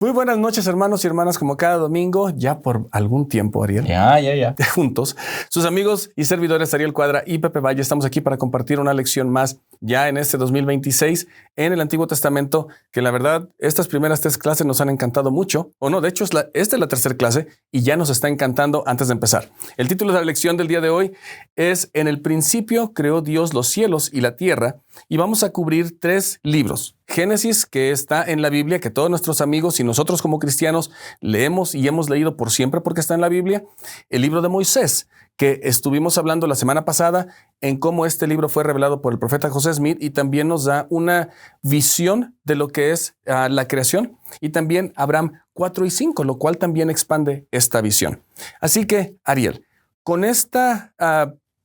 Muy buenas noches, hermanos y hermanas, como cada domingo, ya por algún tiempo, Ariel. Ya. Juntos, sus amigos y servidores Ariel Cuadra y Pepe Valle, estamos aquí para compartir una lección más ya en este 2026 en el Antiguo Testamento, que la verdad, estas primeras 3 clases nos han encantado mucho, o no, de hecho, esta es la tercera clase y ya nos está encantando antes de empezar. El título de la lección del día de hoy es En el principio creó Dios los cielos y la tierra, y vamos a cubrir 3 libros. Génesis, que está en la Biblia, que todos nuestros amigos y nosotros como cristianos leemos y hemos leído por siempre porque está en la Biblia. El libro de Moisés, que estuvimos hablando la semana pasada en cómo este libro fue revelado por el profeta José Smith y también nos da una visión de lo que es la creación. Y también Abraham 4 y 5, lo cual también expande esta visión. Así que, Ariel, con esta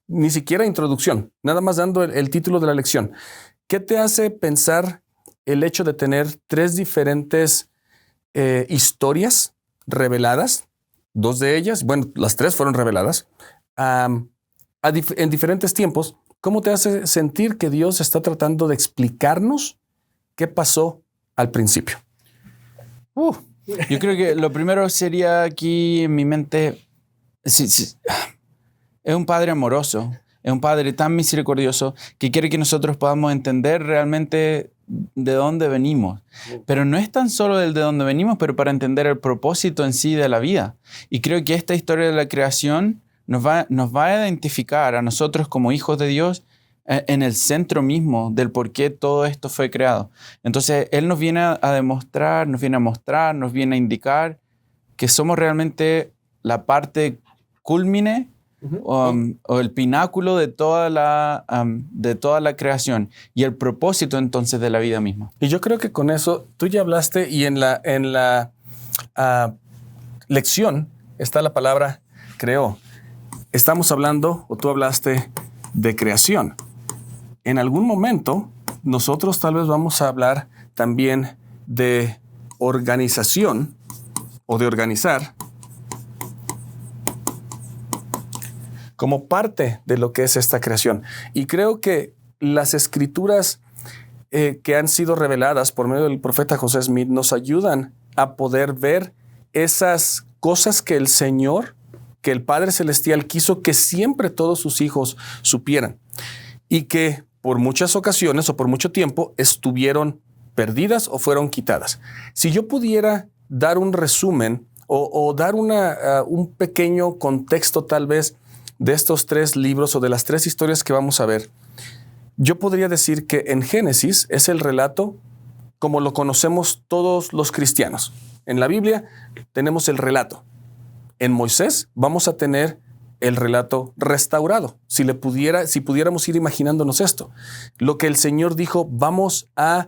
ni siquiera introducción, nada más dando el título de la lección, ¿qué te hace pensar el hecho de tener 3 diferentes historias reveladas? 2 de ellas, bueno, las 3 fueron reveladas en diferentes tiempos. ¿Cómo te hace sentir que Dios está tratando de explicarnos qué pasó al principio? Yo creo que lo primero sería aquí en mi mente, es un Padre amoroso, es un Padre tan misericordioso que quiere que nosotros podamos entender realmente de dónde venimos. Pero no es tan solo del de dónde venimos, pero para entender el propósito en sí de la vida. Y creo que esta historia de la creación nos va a identificar a nosotros como hijos de Dios en el centro mismo del por qué todo esto fue creado. Entonces, Él nos viene a demostrar, nos viene a mostrar, nos viene a indicar que somos realmente la parte cúlmine o el pináculo de toda la creación y el propósito entonces de la vida misma. Y yo creo que con eso tú ya hablaste y en la lección está la palabra creó. Estamos hablando, o tú hablaste de creación. En algún momento nosotros tal vez vamos a hablar también de organización o de organizar como parte de lo que es esta creación. Y creo que las escrituras que han sido reveladas por medio del profeta José Smith nos ayudan a poder ver esas cosas que el Señor, que el Padre Celestial quiso que siempre todos sus hijos supieran y que por muchas ocasiones o por mucho tiempo estuvieron perdidas o fueron quitadas. Si yo pudiera dar un resumen o dar un pequeño contexto tal vez de estos 3 libros o de las 3 historias que vamos a ver, yo podría decir que en Génesis es el relato como lo conocemos todos los cristianos. En la Biblia tenemos el relato. En Moisés vamos a tener el relato restaurado. Si pudiéramos ir imaginándonos esto, lo que el Señor dijo, vamos a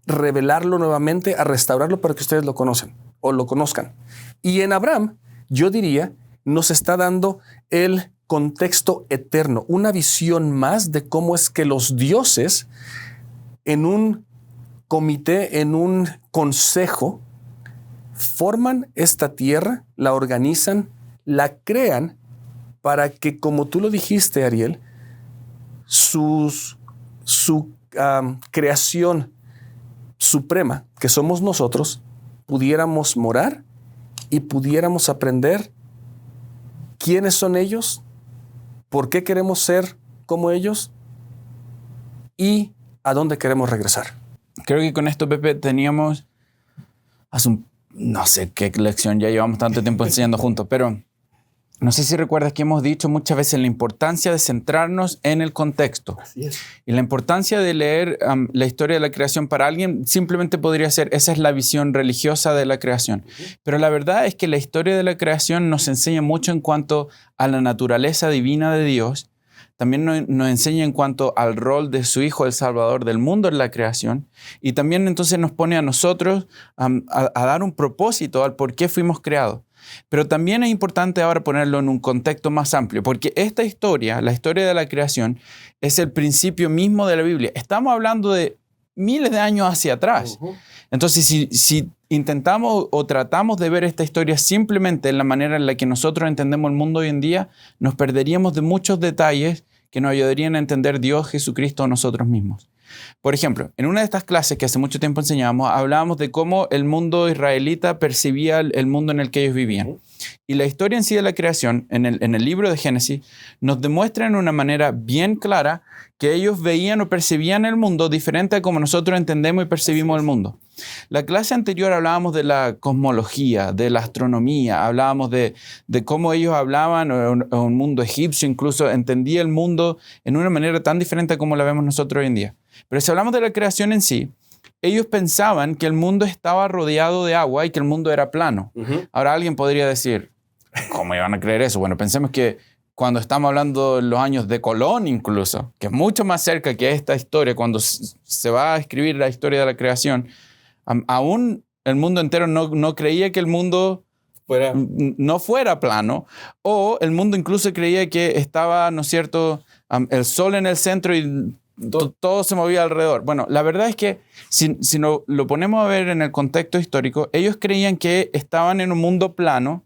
revelarlo nuevamente, a restaurarlo para que ustedes lo conozcan o lo conozcan. Y en Abraham, yo diría, nos está dando el contexto eterno, una visión más de cómo es que los dioses en un comité, en un consejo, forman esta tierra, la organizan, la crean para que, como tú lo dijiste, Ariel, su creación suprema, que somos nosotros, pudiéramos morar y pudiéramos aprender quiénes son ellos, por qué queremos ser como ellos y a dónde queremos regresar. Creo que con esto, Pepe, teníamos no sé qué lección, ya llevamos tanto tiempo enseñando juntos, pero no sé si recuerdas que hemos dicho muchas veces la importancia de centrarnos en el contexto. Así es. Y la importancia de leer la historia de la creación para alguien simplemente podría ser, esa es la visión religiosa de la creación. Pero la verdad es que la historia de la creación nos enseña mucho en cuanto a la naturaleza divina de Dios. También nos enseña en cuanto al rol de su Hijo, el Salvador del mundo en la creación. Y también entonces nos pone a nosotros a dar un propósito al por qué fuimos creados. Pero también es importante ahora ponerlo en un contexto más amplio, porque esta historia, la historia de la creación, es el principio mismo de la Biblia. Estamos hablando de miles de años hacia atrás. Entonces, si intentamos o tratamos de ver esta historia simplemente en la manera en la que nosotros entendemos el mundo hoy en día, nos perderíamos de muchos detalles que nos ayudarían a entender Dios, Jesucristo o nosotros mismos. Por ejemplo, en una de estas clases que hace mucho tiempo enseñábamos, hablábamos de cómo el mundo israelita percibía el mundo en el que ellos vivían. Y la historia en sí de la creación, en el libro de Génesis, nos demuestra en una manera bien clara que ellos veían o percibían el mundo diferente a como nosotros entendemos y percibimos el mundo. La clase anterior hablábamos de la cosmología, de la astronomía, hablábamos de cómo ellos hablaban, o un mundo egipcio incluso, entendía el mundo en una manera tan diferente a como la vemos nosotros hoy en día. Pero si hablamos de la creación en sí, ellos pensaban que el mundo estaba rodeado de agua y que el mundo era plano. Ahora alguien podría decir, ¿cómo iban a creer eso? Bueno, pensemos que cuando estamos hablando de los años de Colón incluso, que es mucho más cerca que esta historia, cuando se va a escribir la historia de la creación, aún el mundo entero no creía que el mundo no fuera plano, o el mundo incluso creía que estaba, ¿no es cierto?, el sol en el centro y todo se movía alrededor. Bueno, la verdad es que si lo ponemos a ver en el contexto histórico, ellos creían que estaban en un mundo plano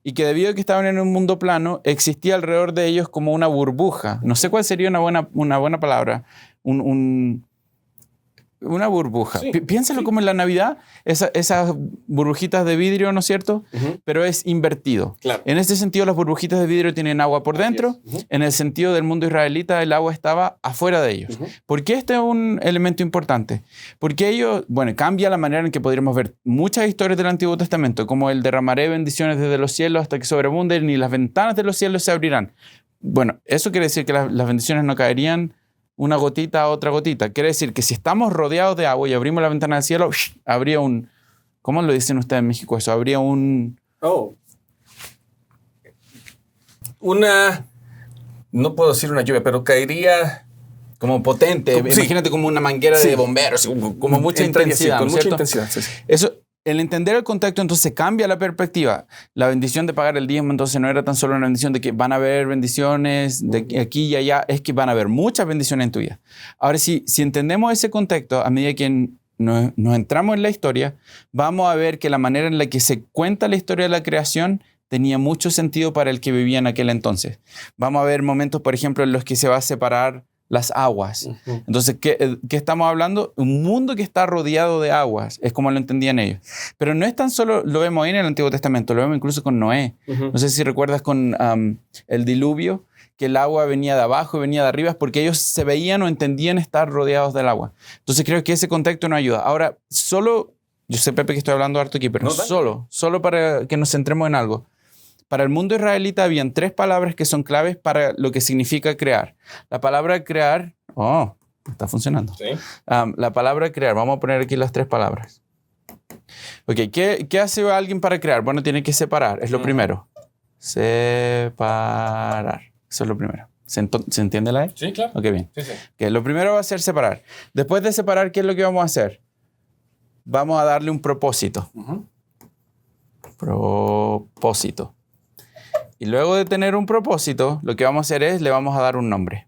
y que debido a que estaban en un mundo plano, existía alrededor de ellos como una burbuja. No sé cuál sería una buena palabra. Una burbuja. Sí, Piénsalo sí. como en la Navidad, esas burbujitas de vidrio, ¿no es cierto? Pero es invertido. Claro. En este sentido, las burbujitas de vidrio tienen agua por dentro. En el sentido del mundo israelita, el agua estaba afuera de ellos. ¿Por qué este es un elemento importante? Porque ellos, bueno, cambia la manera en que podríamos ver muchas historias del Antiguo Testamento, como el derramaré bendiciones desde los cielos hasta que sobreabunden y las ventanas de los cielos se abrirán. Bueno, eso quiere decir que las bendiciones no caerían una gotita a otra gotita. Quiere decir que si estamos rodeados de agua y abrimos la ventana del cielo, habría un... ¿Cómo lo dicen ustedes en México eso? Habría un... No puedo decir una lluvia, pero caería... Como potente. Sí. Imagínate como una manguera de bomberos, como mucha intensidad. Con ¿no es mucha cierto? intensidad, sí. Eso, el entender el contexto, entonces cambia la perspectiva. La bendición de pagar el diezmo, entonces no era tan solo una bendición de que van a haber bendiciones de aquí y allá, es que van a haber muchas bendiciones en tu vida. Ahora, si entendemos ese contexto, a medida que nos entramos en la historia, vamos a ver que la manera en la que se cuenta la historia de la creación tenía mucho sentido para el que vivía en aquel entonces. Vamos a ver momentos, por ejemplo, en los que se va a separar las aguas. Entonces, ¿qué estamos hablando? Un mundo que está rodeado de aguas, es como lo entendían ellos. Pero no es tan solo, lo vemos ahí en el Antiguo Testamento, lo vemos incluso con Noé. No sé si recuerdas con el diluvio, que el agua venía de abajo y venía de arriba, es porque ellos se veían o entendían estar rodeados del agua. Entonces creo que ese contexto nos ayuda. Ahora, yo sé, Pepe, que estoy hablando harto aquí, pero solo para que nos centremos en algo. Para el mundo israelita habían 3 palabras que son claves para lo que significa crear. La palabra crear... está funcionando. Sí. La palabra crear. Vamos a poner aquí las 3 palabras. Ok, ¿qué hace alguien para crear? Bueno, tiene que separar. Es lo primero. Separar. Eso es lo primero. ¿Se entiende la E? Sí, claro. Ok, bien. Sí. Okay, lo primero va a ser separar. Después de separar, ¿qué es lo que vamos a hacer? Vamos a darle un propósito. Propósito. Y luego de tener un propósito, lo que vamos a hacer es, le vamos a dar un nombre.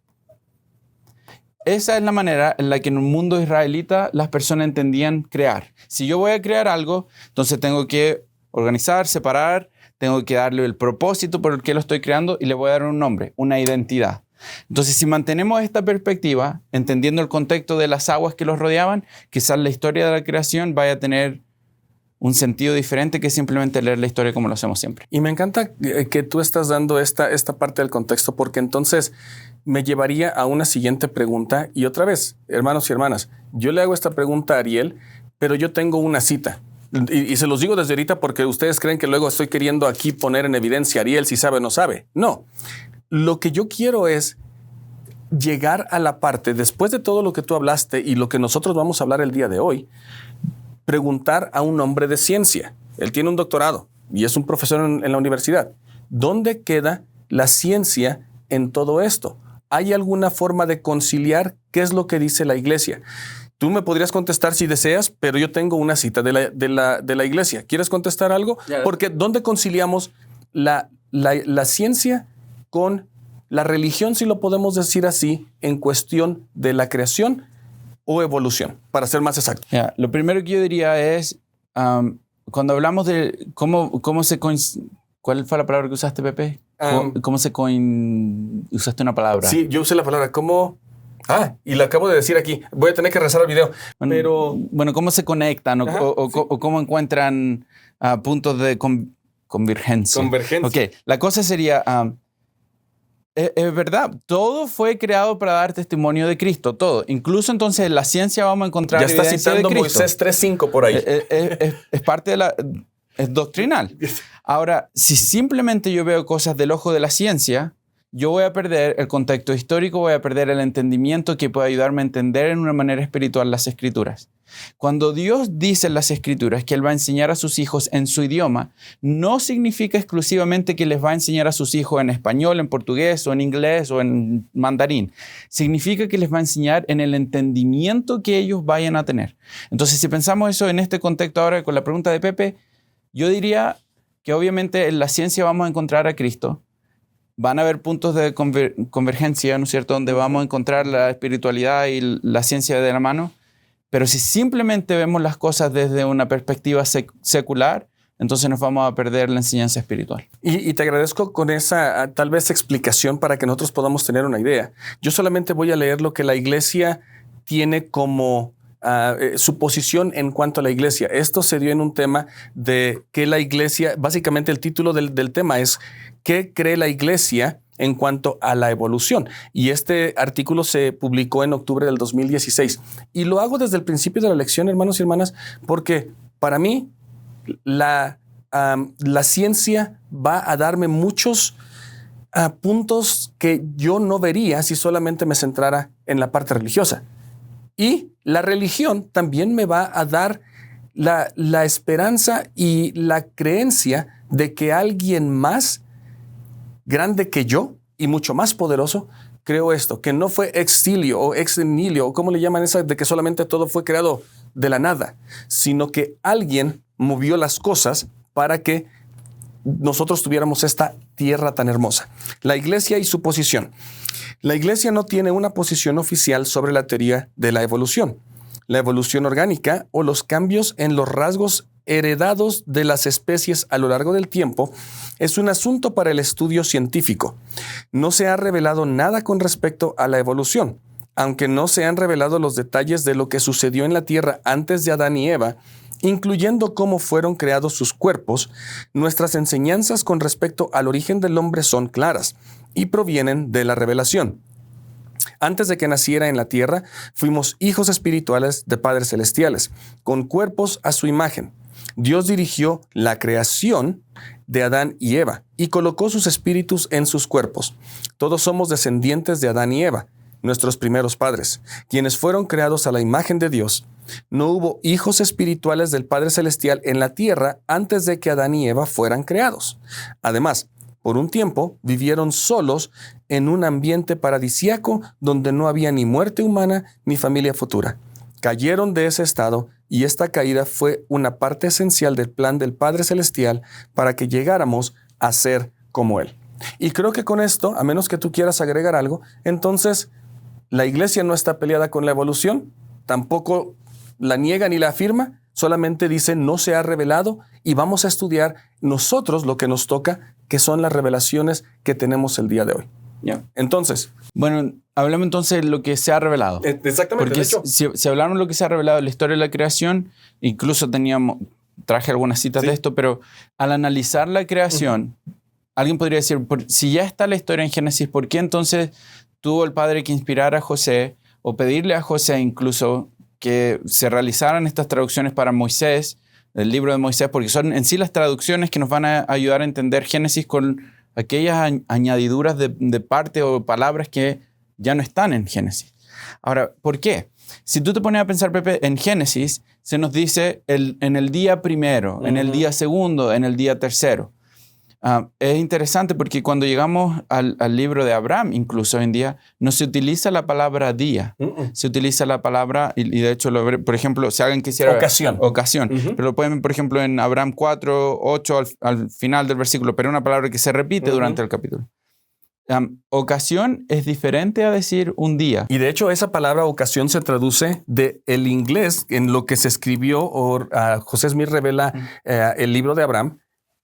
Esa es la manera en la que en un mundo israelita las personas entendían crear. Si yo voy a crear algo, entonces tengo que organizar, separar, tengo que darle el propósito por el que lo estoy creando y le voy a dar un nombre, una identidad. Entonces, si mantenemos esta perspectiva, entendiendo el contexto de las aguas que los rodeaban, quizás la historia de la creación vaya a tener un sentido diferente que simplemente leer la historia como lo hacemos siempre. Y me encanta que tú estás dando esta parte del contexto, porque entonces me llevaría a una siguiente pregunta. Y otra vez, hermanos y hermanas, yo le hago esta pregunta a Ariel, pero yo tengo una cita. Y se los digo desde ahorita porque ustedes creen que luego estoy queriendo aquí poner en evidencia a Ariel si sabe o no sabe. No. Lo que yo quiero es llegar a la parte, después de todo lo que tú hablaste y lo que nosotros vamos a hablar el día de hoy, preguntar a un hombre de ciencia. Él tiene un doctorado y es un profesor en la universidad. ¿Dónde queda la ciencia en todo esto? ¿Hay alguna forma de conciliar qué es lo que dice la iglesia? Tú me podrías contestar si deseas, pero yo tengo una cita de la iglesia. ¿Quieres contestar algo? Porque ¿dónde conciliamos la ciencia con la religión, si lo podemos decir así, en cuestión de la creación o evolución, para ser más exacto? Lo primero que yo diría es, cuando hablamos de cómo se... ¿Cuál fue la palabra que usaste, Pepe? ¿Cómo se usaste una palabra? Sí, yo usé la palabra Y lo acabo de decir aquí. Voy a tener que rezar el video. Bueno, ¿cómo se conectan o cómo encuentran puntos de convergencia? Ok, la cosa sería, es verdad, todo fue creado para dar testimonio de Cristo, todo. Incluso entonces en la ciencia vamos a encontrar ya está evidencia citando de Cristo. Moisés 3:5 por ahí. Es parte de es doctrinal. Ahora, si simplemente yo veo cosas del ojo de la ciencia, yo voy a perder el contexto histórico, voy a perder el entendimiento que puede ayudarme a entender en una manera espiritual las Escrituras. Cuando Dios dice en las Escrituras que Él va a enseñar a sus hijos en su idioma, no significa exclusivamente que les va a enseñar a sus hijos en español, en portugués o en inglés o en mandarín. Significa que les va a enseñar en el entendimiento que ellos vayan a tener. Entonces, si pensamos eso en este contexto ahora con la pregunta de Pepe, yo diría que obviamente en la ciencia vamos a encontrar a Cristo. Van a haber puntos de convergencia, ¿no es cierto?, donde vamos a encontrar la espiritualidad y la ciencia de la mano. Pero si simplemente vemos las cosas desde una perspectiva secular, entonces nos vamos a perder la enseñanza espiritual. Y te agradezco con esa tal vez explicación para que nosotros podamos tener una idea. Yo solamente voy a leer lo que la iglesia tiene como su posición en cuanto a la iglesia. Esto se dio en un tema de que la iglesia, básicamente el título del tema es ¿qué cree la iglesia en cuanto a la evolución? Y este artículo se publicó en octubre del 2016. Y lo hago desde el principio de la lección, hermanos y hermanas, porque para mí la ciencia va a darme muchos puntos que yo no vería si solamente me centrara en la parte religiosa. Y la religión también me va a dar la esperanza y la creencia de que alguien más grande que yo y mucho más poderoso creó esto, que no fue ex nihilo o ex nihilo, o cómo le llaman esa, de que solamente todo fue creado de la nada, sino que alguien movió las cosas para que nosotros tuviéramos esta tierra tan hermosa. La iglesia y su posición. La iglesia no tiene una posición oficial sobre la teoría de la evolución orgánica o los cambios en los rasgos heredados de las especies a lo largo del tiempo es un asunto para el estudio científico. No se ha revelado nada con respecto a la evolución, aunque no se han revelado los detalles de lo que sucedió en la Tierra antes de Adán y Eva, incluyendo cómo fueron creados sus cuerpos. Nuestras enseñanzas con respecto al origen del hombre son claras y provienen de la revelación. Antes de que naciera en la tierra, fuimos hijos espirituales de padres celestiales, con cuerpos a su imagen. Dios dirigió la creación de Adán y Eva y colocó sus espíritus en sus cuerpos. Todos somos descendientes de Adán y Eva, nuestros primeros padres, quienes fueron creados a la imagen de Dios. No hubo hijos espirituales del Padre Celestial en la tierra antes de que Adán y Eva fueran creados. Además, por un tiempo vivieron solos en un ambiente paradisíaco donde no había ni muerte humana ni familia futura. Cayeron de ese estado y esta caída fue una parte esencial del plan del Padre Celestial para que llegáramos a ser como Él. Y creo que con esto, a menos que tú quieras agregar algo, entonces la iglesia no está peleada con la evolución, tampoco la niega ni la afirma, solamente dice no se ha revelado y vamos a estudiar nosotros lo que nos toca, que son las revelaciones que tenemos el día de hoy. Yeah. Entonces, bueno, hablemos entonces de lo que se ha revelado. Exactamente. Porque si hablamos de lo que se ha revelado en la historia de la creación, incluso traje algunas citas de esto, pero al analizar la creación, alguien podría decir, si ya está la historia en Génesis, ¿por qué entonces tuvo el Padre que inspirar a José o pedirle a José incluso que se realizaran estas traducciones para Moisés, el libro de Moisés, porque son en sí las traducciones que nos van a ayudar a entender Génesis con aquellas añadiduras de parte o palabras que ya no están en Génesis. Ahora, ¿por qué? Si tú te pones a pensar, Pepe, en Génesis se nos dice en el día primero, en el día segundo, en el día tercero. Es interesante porque cuando llegamos al libro de Abraham, incluso hoy en día, no se utiliza la palabra día. Se utiliza la palabra, y de hecho, por ejemplo, si alguien quisiera... Ocasión. Pero lo pueden ver, por ejemplo, en Abraham 4, 8, al final del versículo, pero una palabra que se repite durante el capítulo. Ocasión es diferente a decir un día. Y de hecho, esa palabra ocasión se traduce del inglés en lo que se escribió, José Smith revela el libro de Abraham,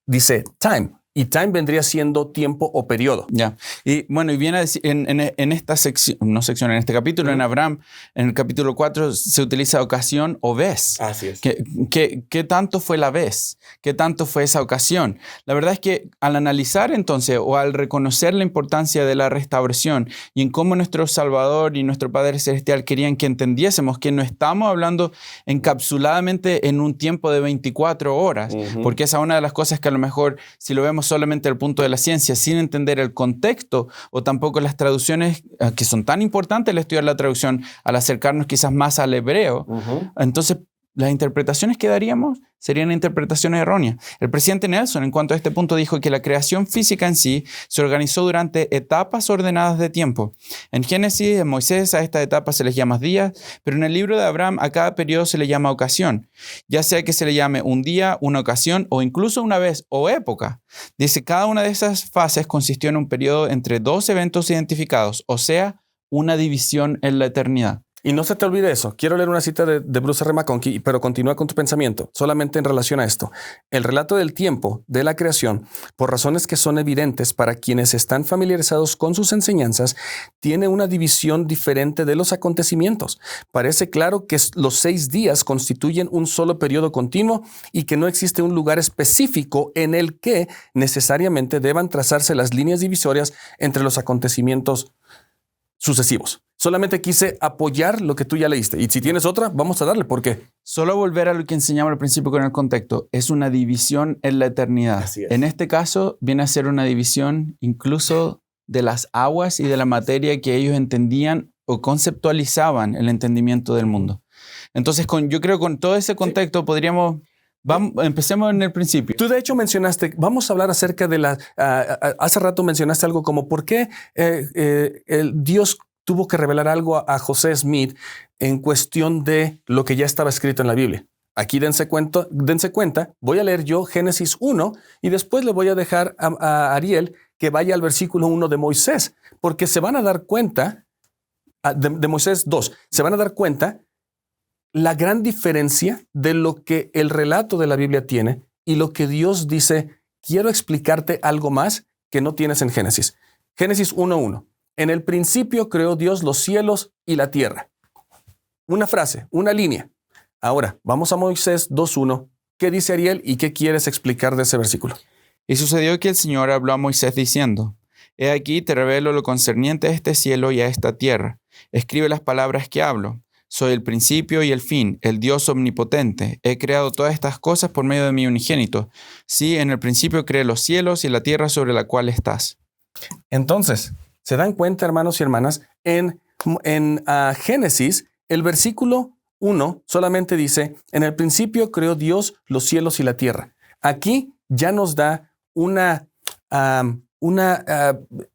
dice time. Y time vendría siendo tiempo o periodo. Ya. Y bueno, y viene a decir, en esta sección, no sección, en este capítulo, en Abraham, en el capítulo 4, se utiliza ocasión o vez. Así es. ¿Qué tanto fue la vez? ¿Qué tanto fue esa ocasión? La verdad es que al analizar entonces, o al reconocer la importancia de la restauración y en cómo nuestro Salvador y nuestro Padre Celestial querían que entendiésemos que no estamos hablando encapsuladamente en un tiempo de 24 horas, porque esa es una de las cosas que a lo mejor, si lo vemos solamente al punto de la ciencia, sin entender el contexto o tampoco las traducciones que son tan importantes al estudiar la traducción, al acercarnos quizás más al hebreo, entonces las interpretaciones que daríamos serían interpretaciones erróneas. El presidente Nelson, en cuanto a este punto, dijo que la creación física en sí se organizó durante etapas ordenadas de tiempo. En Génesis, en Moisés, a estas etapas se les llama días, pero en el libro de Abraham a cada periodo se le llama ocasión, ya sea que se le llame un día, una ocasión o incluso una vez o época. Dice, cada una de esas fases consistió en un periodo entre dos eventos identificados, o sea, una división en la eternidad. Y no se te olvide eso. Quiero leer una cita de Bruce R. McConkie, pero continúa con tu pensamiento, solamente en relación a esto. El relato del tiempo de la creación, por razones que son evidentes para quienes están familiarizados con sus enseñanzas, tiene una división diferente de los acontecimientos. Parece claro que los 6 días constituyen un solo periodo continuo y que no existe un lugar específico en el que necesariamente deban trazarse las líneas divisorias entre los acontecimientos sucesivos. Solamente quise apoyar lo que tú ya leíste. Y si tienes otra, vamos a darle. ¿Por qué? Solo volver a lo que enseñamos al principio con el contexto. Es una división en la eternidad. Así es. En este caso, viene a ser una división incluso de las aguas y de la materia que ellos entendían o conceptualizaban el entendimiento del mundo. Entonces, yo creo que con todo ese contexto podríamos... empecemos en el principio. Tú de hecho mencionaste, vamos a hablar acerca de hace rato mencionaste algo como por qué Dios tuvo que revelar algo a José Smith en cuestión de lo que ya estaba escrito en la Biblia. Aquí dense cuenta, voy a leer yo Génesis 1 y después le voy a dejar a Ariel que vaya al versículo 1 de Moisés, porque se van a dar cuenta, de Moisés 2, se van a dar cuenta la gran diferencia de lo que el relato de la Biblia tiene y lo que Dios dice, quiero explicarte algo más que no tienes en Génesis. Génesis 1:1. En el principio creó Dios los cielos y la tierra. Una frase, una línea. Ahora, vamos a Moisés 2:1. ¿Qué dice Ariel y qué quieres explicar de ese versículo? Y sucedió que el Señor habló a Moisés diciendo, he aquí te revelo lo concerniente a este cielo y a esta tierra. Escribe las palabras que hablo. Soy el principio y el fin, el Dios omnipotente. He creado todas estas cosas por medio de mi unigénito. Sí, en el principio creé los cielos y la tierra sobre la cual estás. Entonces, ¿se dan cuenta, hermanos y hermanas? En Génesis, el versículo 1 solamente dice, en el principio creó Dios los cielos y la tierra. Aquí ya nos da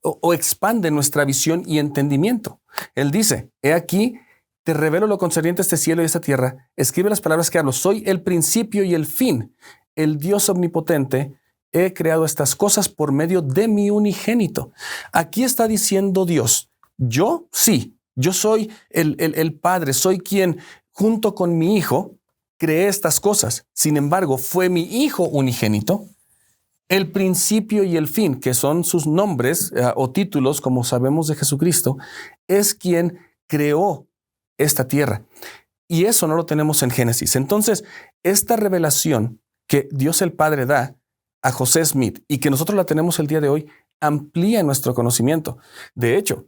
o expande nuestra visión y entendimiento. Él dice, he aquí, te revelo lo concerniente a este cielo y esta tierra. Escribe las palabras que hablo. Soy el principio y el fin, el Dios omnipotente. He creado estas cosas por medio de mi unigénito. Aquí está diciendo Dios, yo soy el Padre, soy quien junto con mi Hijo creé estas cosas. Sin embargo, fue mi Hijo unigénito, el principio y el fin, que son sus nombres o títulos, como sabemos de Jesucristo, es quien creó esta tierra. Y eso no lo tenemos en Génesis. Entonces, esta revelación que Dios el Padre da a José Smith y que nosotros la tenemos el día de hoy, amplía nuestro conocimiento. De hecho,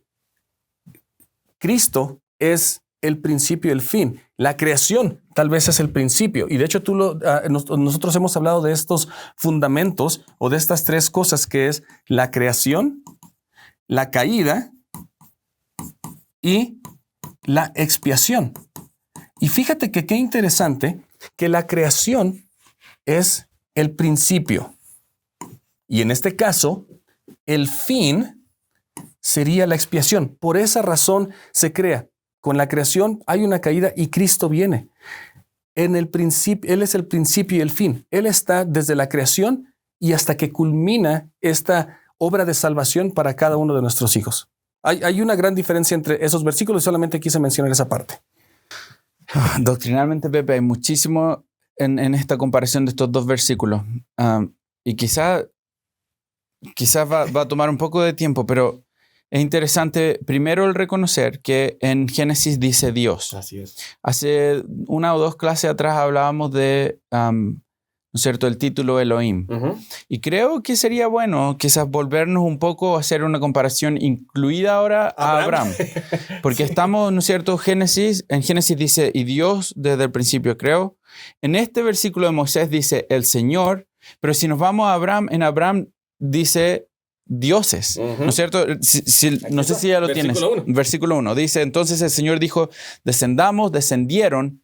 Cristo es el principio y el fin. La creación tal vez es el principio. Y de hecho, nosotros hemos hablado de estos fundamentos o de estas 3 cosas que es la creación, la caída y la expiación. Y fíjate que qué interesante que la creación es el principio. Y en este caso, el fin sería la expiación. Por esa razón se crea. Con la creación hay una caída y Cristo viene. En el principio, Él es el principio y el fin. Él está desde la creación y hasta que culmina esta obra de salvación para cada uno de nuestros hijos. Hay una gran diferencia entre esos versículos y solamente quise mencionar esa parte. Doctrinalmente, Pepe, hay muchísimo en esta comparación de estos 2 versículos. Y quizá quizás va a tomar un poco de tiempo, pero es interesante primero el reconocer que en Génesis dice Dios. Así es. Hace 1 o 2 clases atrás hablábamos de, ¿no es cierto?, el título Elohim. Y creo que sería bueno quizás volvernos un poco a hacer una comparación incluida ahora a Abraham. Porque estamos, ¿no es cierto?, en Génesis dice, y Dios desde el principio creó. En este versículo de Moisés dice, el Señor. Pero si nos vamos a Abraham, en Abraham dice dioses, ¿no es cierto? No sé si ya lo tienes. Versículo 1. Dice, entonces el Señor dijo, descendieron.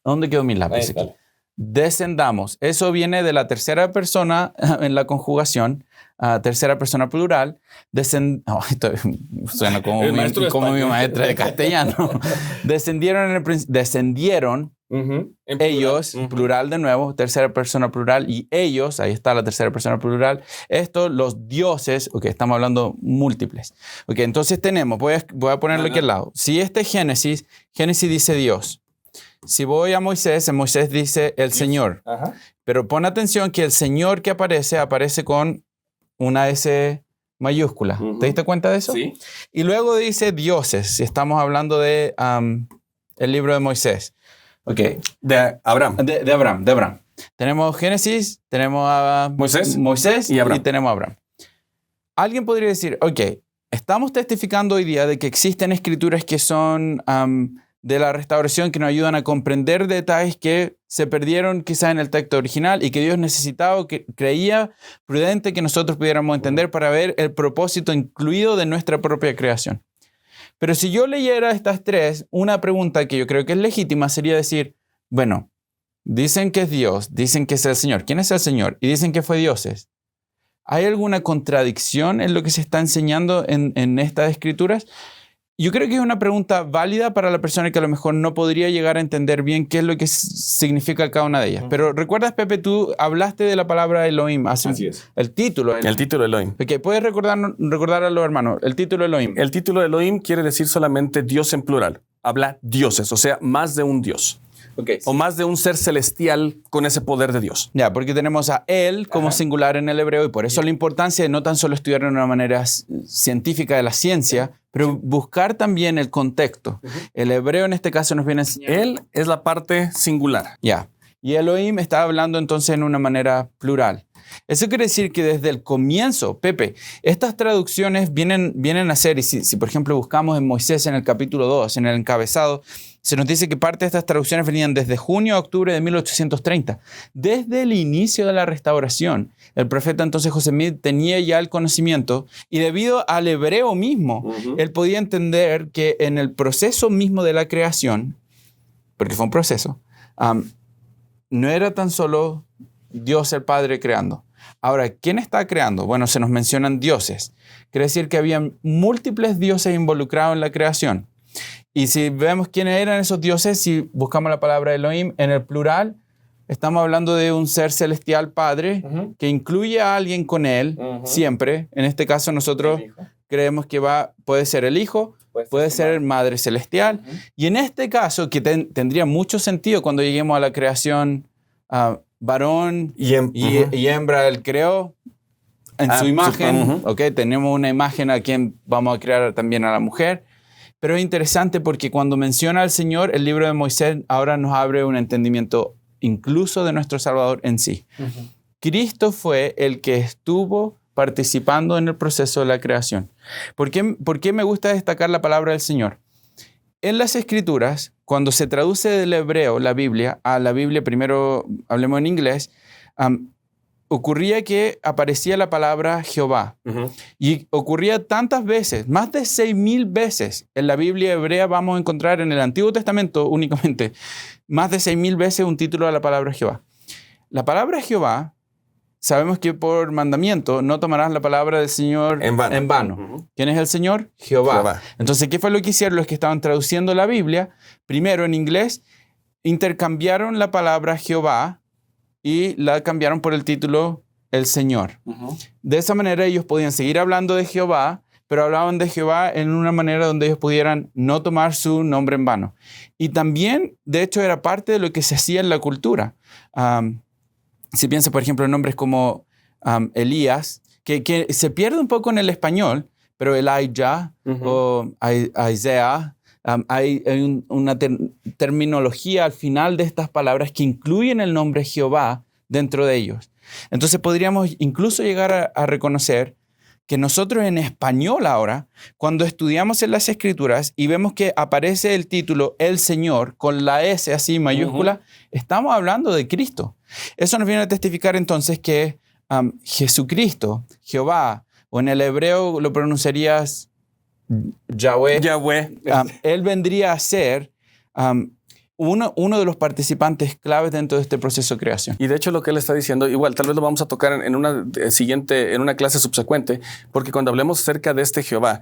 ¿Dónde quedó mi lápiz aquí? Descendamos. Eso viene de la tercera persona en la conjugación, tercera persona plural. Suena como mi maestra de castellano. Descendieron ellos, plural de nuevo, tercera persona plural, y ellos, ahí está la tercera persona plural. Esto, los dioses, ok, estamos hablando múltiples. Ok, entonces tenemos, voy a ponerlo aquí al lado. Si este es Génesis dice Dios. Si voy a Moisés, en Moisés dice el Señor. Ajá. Pero pon atención que el Señor que aparece con una S mayúscula. ¿Te diste cuenta de eso? Sí. Y luego dice dioses, si estamos hablando de el libro de Moisés. Ok. De Abraham. De Abraham. Tenemos Génesis, tenemos a Moisés y tenemos a Abraham. Alguien podría decir, ok, estamos testificando hoy día de que existen escrituras que son de la restauración, que nos ayudan a comprender detalles que se perdieron quizás en el texto original y que Dios necesitaba o que creía prudente que nosotros pudiéramos entender para ver el propósito incluido de nuestra propia creación. Pero si yo leyera estas tres, una pregunta que yo creo que es legítima sería decir, bueno, dicen que es Dios, dicen que es el Señor. ¿Quién es el Señor? Y dicen que fue dioses. ¿Hay alguna contradicción en lo que se está enseñando en estas escrituras? Yo creo que es una pregunta válida para la persona que a lo mejor no podría llegar a entender bien qué es lo que significa cada una de ellas. Pero ¿recuerdas, Pepe, tú hablaste de la palabra Elohim? Así es. El título. El título Elohim. Okay, ¿puedes recordar a los hermanos? El título Elohim. El título Elohim quiere decir solamente Dios en plural. Habla dioses, o sea, más de un Dios. Okay. O más de un ser celestial con ese poder de Dios. Ya, porque tenemos a Él como singular en el hebreo y por eso la importancia de no tan solo estudiar de una manera científica de la ciencia, pero buscar también el contexto. El hebreo en este caso nos viene a enseñar. Él es la parte singular. Ya. Y Elohim está hablando entonces en una manera plural. Eso quiere decir que desde el comienzo, Pepe, estas traducciones vienen a ser, y si por ejemplo buscamos en Moisés en el capítulo 2, en el encabezado, se nos dice que parte de estas traducciones venían desde junio a octubre de 1830. Desde el inicio de la restauración, el profeta entonces José Smith tenía ya el conocimiento y debido al hebreo mismo, él podía entender que en el proceso mismo de la creación, porque fue un proceso, no era tan solo Dios el Padre creando. Ahora, ¿quién está creando? Bueno, se nos mencionan dioses. Quiere decir que habían múltiples dioses involucrados en la creación. Y si vemos quiénes eran esos dioses, si buscamos la palabra Elohim en el plural, estamos hablando de un ser celestial Padre que incluye a alguien con él siempre. En este caso nosotros creemos que puede ser el Hijo, puede ser Madre Celestial. Y en este caso, que tendría mucho sentido cuando lleguemos a la creación varón y hembra, él creó en su imagen. Okay, tenemos una imagen a quien vamos a crear también a la mujer. Pero es interesante porque cuando menciona al Señor, el libro de Moisés ahora nos abre un entendimiento incluso de nuestro Salvador en sí. Cristo fue el que estuvo participando en el proceso de la creación. ¿Por qué me gusta destacar la palabra del Señor? En las Escrituras, cuando se traduce del hebreo la Biblia a la Biblia, primero hablemos en inglés, ocurría que aparecía la palabra Jehová. Y ocurría tantas veces, más de 6,000 veces en la Biblia hebrea vamos a encontrar en el Antiguo Testamento únicamente, más de 6,000 veces un título a la palabra Jehová. La palabra Jehová, sabemos que por mandamiento no tomarás la palabra del Señor en vano. ¿Quién es el Señor? Jehová. Entonces, ¿qué fue lo que hicieron los que estaban traduciendo la Biblia? Primero, en inglés, intercambiaron la palabra Jehová y la cambiaron por el título El Señor. De esa manera ellos podían seguir hablando de Jehová, pero hablaban de Jehová en una manera donde ellos pudieran no tomar su nombre en vano. Y también, de hecho, era parte de lo que se hacía en la cultura. Si piensas, por ejemplo, en nombres como Elías, que se pierde un poco en el español, pero Elijah o Isaiah, hay una terminología al final de estas palabras que incluyen el nombre Jehová dentro de ellos. Entonces podríamos incluso llegar a reconocer que nosotros en español ahora, cuando estudiamos en las Escrituras y vemos que aparece el título El Señor con la S así mayúscula, estamos hablando de Cristo. Eso nos viene a testificar entonces que Jesucristo, Jehová, o en el hebreo lo pronunciarías Yahweh. Él vendría a ser uno de los participantes claves dentro de este proceso de creación. Y de hecho lo que él está diciendo, igual tal vez lo vamos a tocar en una siguiente, en una clase subsecuente, porque cuando hablemos acerca de este Jehová,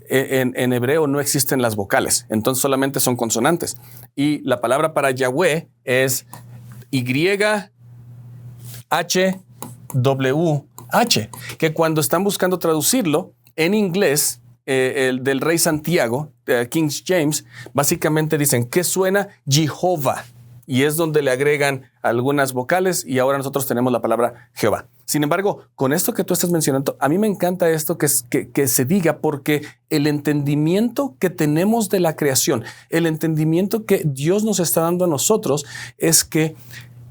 en hebreo no existen las vocales, entonces solamente son consonantes. Y la palabra para Yahweh es YHWH, que cuando están buscando traducirlo en inglés, el del Rey Santiago, King James, básicamente dicen que suena Jehová, y es donde le agregan algunas vocales, y ahora nosotros tenemos la palabra Jehová. Sin embargo, con esto que tú estás mencionando, a mí me encanta esto que se diga, porque el entendimiento que tenemos de la creación, el entendimiento que Dios nos está dando a nosotros, es que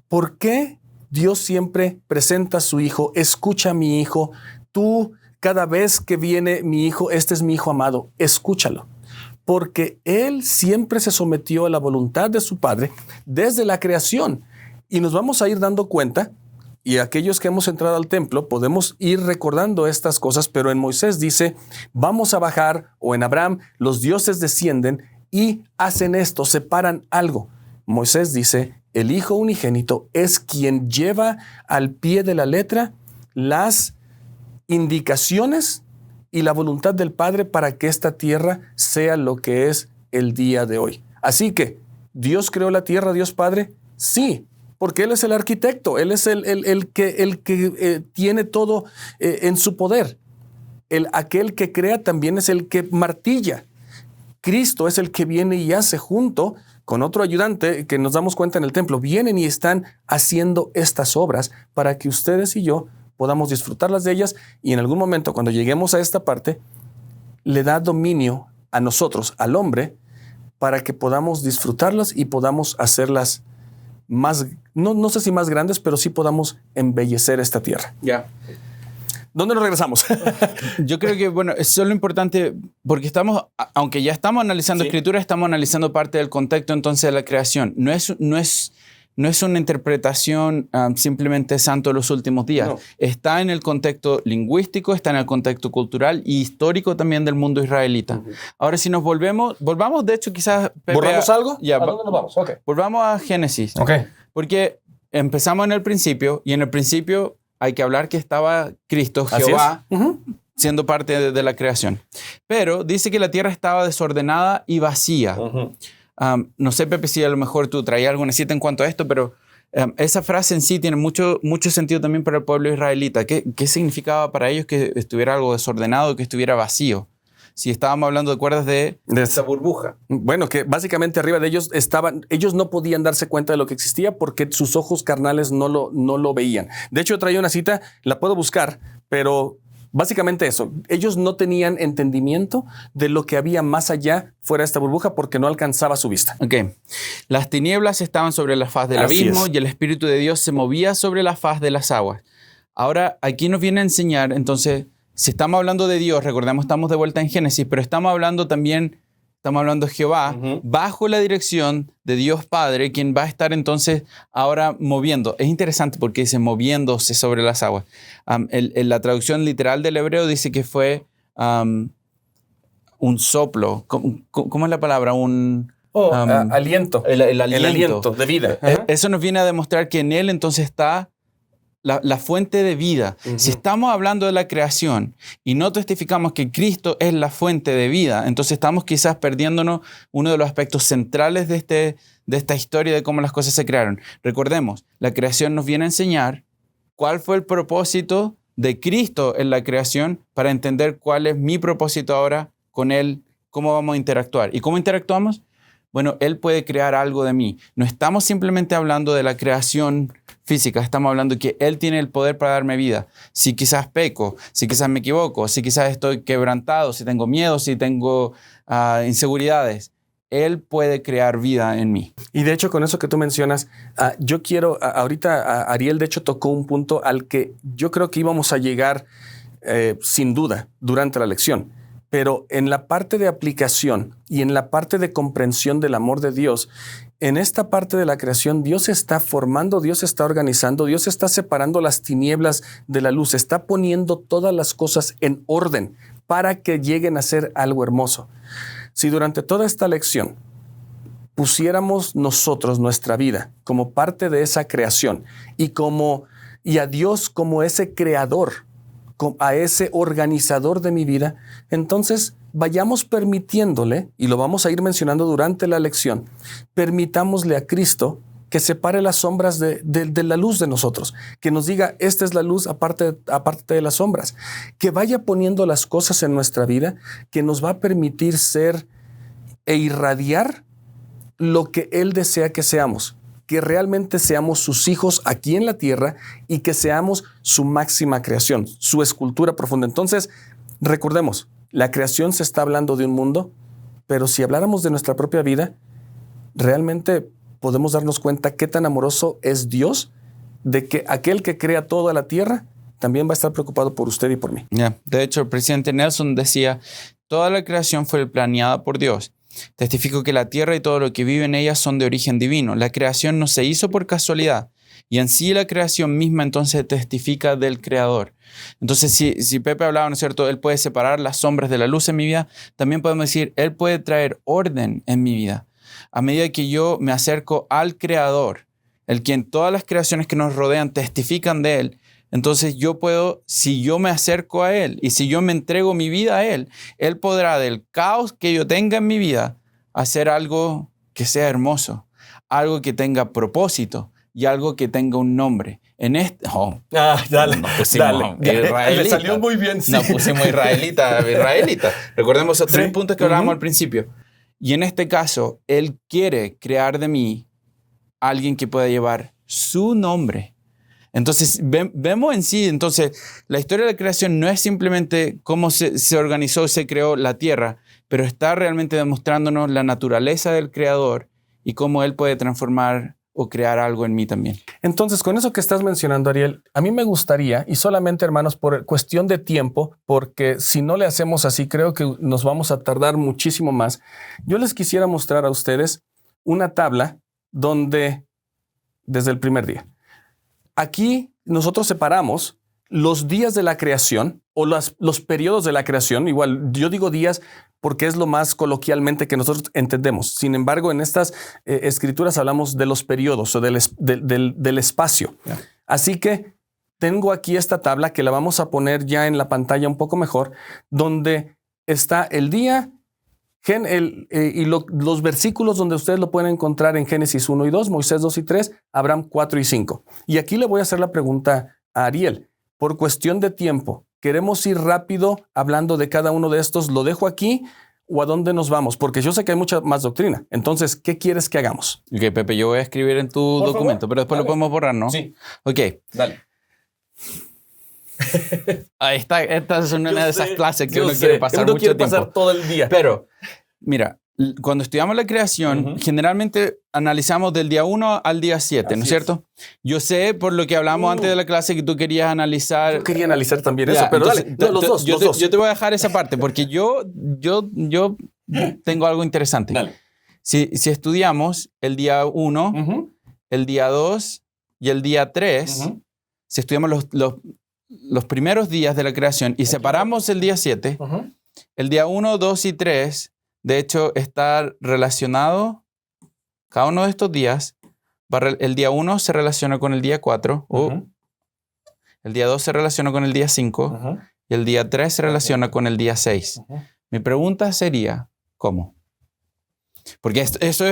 ¿por qué Dios siempre presenta a su hijo? Escucha a mi hijo, tú cada vez que viene mi hijo, este es mi hijo amado, escúchalo. Porque él siempre se sometió a la voluntad de su padre desde la creación. Y nos vamos a ir dando cuenta, y aquellos que hemos entrado al templo podemos ir recordando estas cosas, pero en Moisés dice, vamos a bajar, o en Abraham, los dioses descienden y hacen esto, separan algo. Moisés dice, el hijo unigénito es quien lleva al pie de la letra las indicaciones y la voluntad del Padre para que esta tierra sea lo que es el día de hoy. Así que, ¿Dios creó la tierra, Dios Padre? Sí, porque Él es el arquitecto, Él es el que tiene todo en su poder. Aquel que crea también es el que martilla. Cristo es el que viene y hace junto con otro ayudante que nos damos cuenta en el templo. Vienen y están haciendo estas obras para que ustedes y yo podamos disfrutarlas de ellas, y en algún momento cuando lleguemos a esta parte le da dominio a nosotros, al hombre, para que podamos disfrutarlas y podamos hacerlas más, no sé si más grandes, pero sí podamos embellecer esta tierra. Ya. ¿Dónde nos regresamos? Yo creo que, bueno, eso es lo importante, porque estamos, aunque ya estamos analizando Escritura, estamos analizando parte del contexto entonces de la creación. No es una interpretación simplemente santo de los últimos días. No. Está en el contexto lingüístico, está en el contexto cultural y histórico también del mundo israelita. Ahora, si nos volvamos de hecho, quizás... ¿Borramos algo? Ya, ¿a dónde nos vamos? Okay. Volvamos a Génesis. Okay. Porque empezamos en el principio, y en el principio hay que hablar que estaba Cristo, Jehová, siendo parte de la creación. Pero dice que la tierra estaba desordenada y vacía. No sé, Pepe, si a lo mejor tú traías alguna cita en cuanto a esto, pero esa frase en sí tiene mucho sentido también para el pueblo israelita. ¿Qué significaba para ellos que estuviera algo desordenado, que estuviera vacío? Si estábamos hablando de cuerdas de esa burbuja. Bueno, que básicamente arriba de ellos ellos no podían darse cuenta de lo que existía porque sus ojos carnales no lo veían. De hecho, yo traía una cita, la puedo buscar, pero básicamente eso. Ellos no tenían entendimiento de lo que había más allá fuera de esta burbuja porque no alcanzaba su vista. Ok. Las tinieblas estaban sobre la faz del abismo y el Espíritu de Dios se movía sobre la faz de las aguas. Ahora, aquí nos viene a enseñar, entonces, si estamos hablando de Dios, recordemos, estamos de vuelta en Génesis, pero estamos hablando de Jehová, bajo la dirección de Dios Padre, quien va a estar entonces ahora moviendo. Es interesante porque dice moviéndose sobre las aguas. La traducción literal del hebreo dice que fue un soplo. ¿Cómo es la palabra? Aliento. El aliento de vida. Eso nos viene a demostrar que en él entonces está la fuente de vida. Si estamos hablando de la creación y no testificamos que Cristo es la fuente de vida, entonces estamos quizás perdiéndonos uno de los aspectos centrales de esta historia de cómo las cosas se crearon. Recordemos, la creación nos viene a enseñar cuál fue el propósito de Cristo en la creación para entender cuál es mi propósito ahora con Él, cómo vamos a interactuar. ¿Y cómo interactuamos? bueno, Él puede crear algo de mí. No estamos simplemente hablando de la creación física, estamos hablando que Él tiene el poder para darme vida. Si quizás peco, si quizás me equivoco, si quizás estoy quebrantado, si tengo miedo, si tengo inseguridades, Él puede crear vida en mí. Y de hecho, con eso que tú mencionas, yo quiero, ahorita Ariel de hecho tocó un punto al que yo creo que íbamos a llegar sin duda durante la lección. Pero en la parte de aplicación y en la parte de comprensión del amor de Dios, en esta parte de la creación, Dios está formando, Dios está organizando, Dios está separando las tinieblas de la luz, está poniendo todas las cosas en orden para que lleguen a ser algo hermoso. Si durante toda esta lección pusiéramos nosotros nuestra vida como parte de esa creación y a Dios como ese creador, a ese organizador de mi vida, entonces vayamos permitiéndole, y lo vamos a ir mencionando durante la lección, permitámosle a Cristo que separe las sombras de la luz de nosotros, que nos diga, esta es la luz aparte de las sombras, que vaya poniendo las cosas en nuestra vida, que nos va a permitir ser e irradiar lo que Él desea que seamos, que realmente seamos sus hijos aquí en la tierra y que seamos su máxima creación, su escultura profunda. Entonces, recordemos, la creación se está hablando de un mundo, pero si habláramos de nuestra propia vida, realmente podemos darnos cuenta qué tan amoroso es Dios, de que aquel que crea toda la tierra también va a estar preocupado por usted y por mí. De hecho, el presidente Nelson decía, toda la creación fue planeada por Dios. Testifico que la tierra y todo lo que vive en ella son de origen divino. La creación no se hizo por casualidad. Y en sí la creación misma entonces testifica del Creador. Entonces, si Pepe hablaba, ¿no es cierto? Él puede separar las sombras de la luz en mi vida. También podemos decir, Él puede traer orden en mi vida. A medida que yo me acerco al Creador, el quien todas las creaciones que nos rodean testifican de Él, entonces yo puedo, si yo me acerco a Él y si yo me entrego mi vida a Él, Él podrá del caos que yo tenga en mi vida hacer algo que sea hermoso, algo que tenga propósito y algo que tenga un nombre. En este... Dale. Le salió muy bien. Sí. Nos pusimos israelita. Recordemos esos 3 puntos que hablábamos al principio. Y en este caso, Él quiere crear de mí alguien que pueda llevar su nombre. Entonces, vemos en sí, entonces, la historia de la creación no es simplemente cómo se organizó, se creó la tierra, pero está realmente demostrándonos la naturaleza del Creador y cómo Él puede transformar o crear algo en mí también. Entonces, con eso que estás mencionando, Ariel, a mí me gustaría, y solamente, hermanos, por cuestión de tiempo, porque si no le hacemos así, creo que nos vamos a tardar muchísimo más. Yo les quisiera mostrar a ustedes una tabla donde, desde el primer día, aquí nosotros separamos los días de la creación o los periodos de la creación. Igual yo digo días porque es lo más coloquialmente que nosotros entendemos. Sin embargo, en estas escrituras hablamos de los periodos o del espacio. Yeah. Así que tengo aquí esta tabla que la vamos a poner ya en la pantalla un poco mejor, donde está el día y los versículos donde ustedes lo pueden encontrar en Génesis 1 y 2, Moisés 2 y 3, Abraham 4 y 5. Y aquí le voy a hacer la pregunta a Ariel. Por cuestión de tiempo, ¿queremos ir rápido hablando de cada uno de estos? ¿Lo dejo aquí o a dónde nos vamos? Porque yo sé que hay mucha más doctrina. Entonces, ¿qué quieres que hagamos? Ok, Pepe, yo voy a escribir en tu documento, pero después lo podemos borrar, ¿no? Sí. Ok. Dale. Ahí está, esta es una de esas clases que uno quiere pasar mucho tiempo. Pasar todo el día. Pero, mira, cuando estudiamos la creación, generalmente analizamos del día 1 al día 7, ¿no es cierto? Yo sé, por lo que hablamos antes de la clase, que tú querías analizar... Yo quería analizar también eso, pero entonces, dale, los dos. Yo te voy a dejar esa parte, porque yo tengo algo interesante. Dale. Si estudiamos el día 1, el día 2 y el día 3, si estudiamos los primeros días de la creación y separamos el día 7, el día 1, 2 y 3... De hecho, está relacionado, cada uno de estos días, el día 1 se relaciona con el día 4, el día 2 se relaciona con el día 5, y el día 3 se relaciona con el día 6. Mi pregunta sería, ¿cómo? Porque eso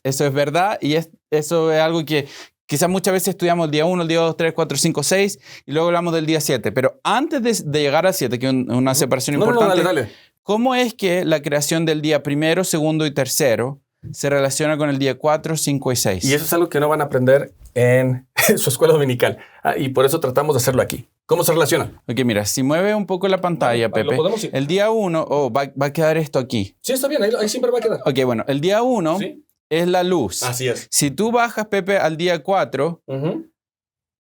es verdad, y eso es algo que quizás muchas veces estudiamos el día 1, el día 2, 3, 4, 5, 6, y luego hablamos del día 7. Pero antes de llegar al 7, que es una separación importante... Dale. ¿cómo es que la creación del día primero, segundo y tercero se relaciona con el día 4, 5 y 6? Y eso es algo que no van a aprender en su escuela dominical. Y por eso tratamos de hacerlo aquí. ¿Cómo se relacionan? Ok, mira, si mueve un poco la pantalla, Vale, Pepe, lo podemos ir. el día 1, va a quedar esto aquí. Sí, está bien. Ahí siempre va a quedar. Ok, bueno, el día 1 Sí. es la luz. Así es. Si tú bajas, Pepe, al día 4,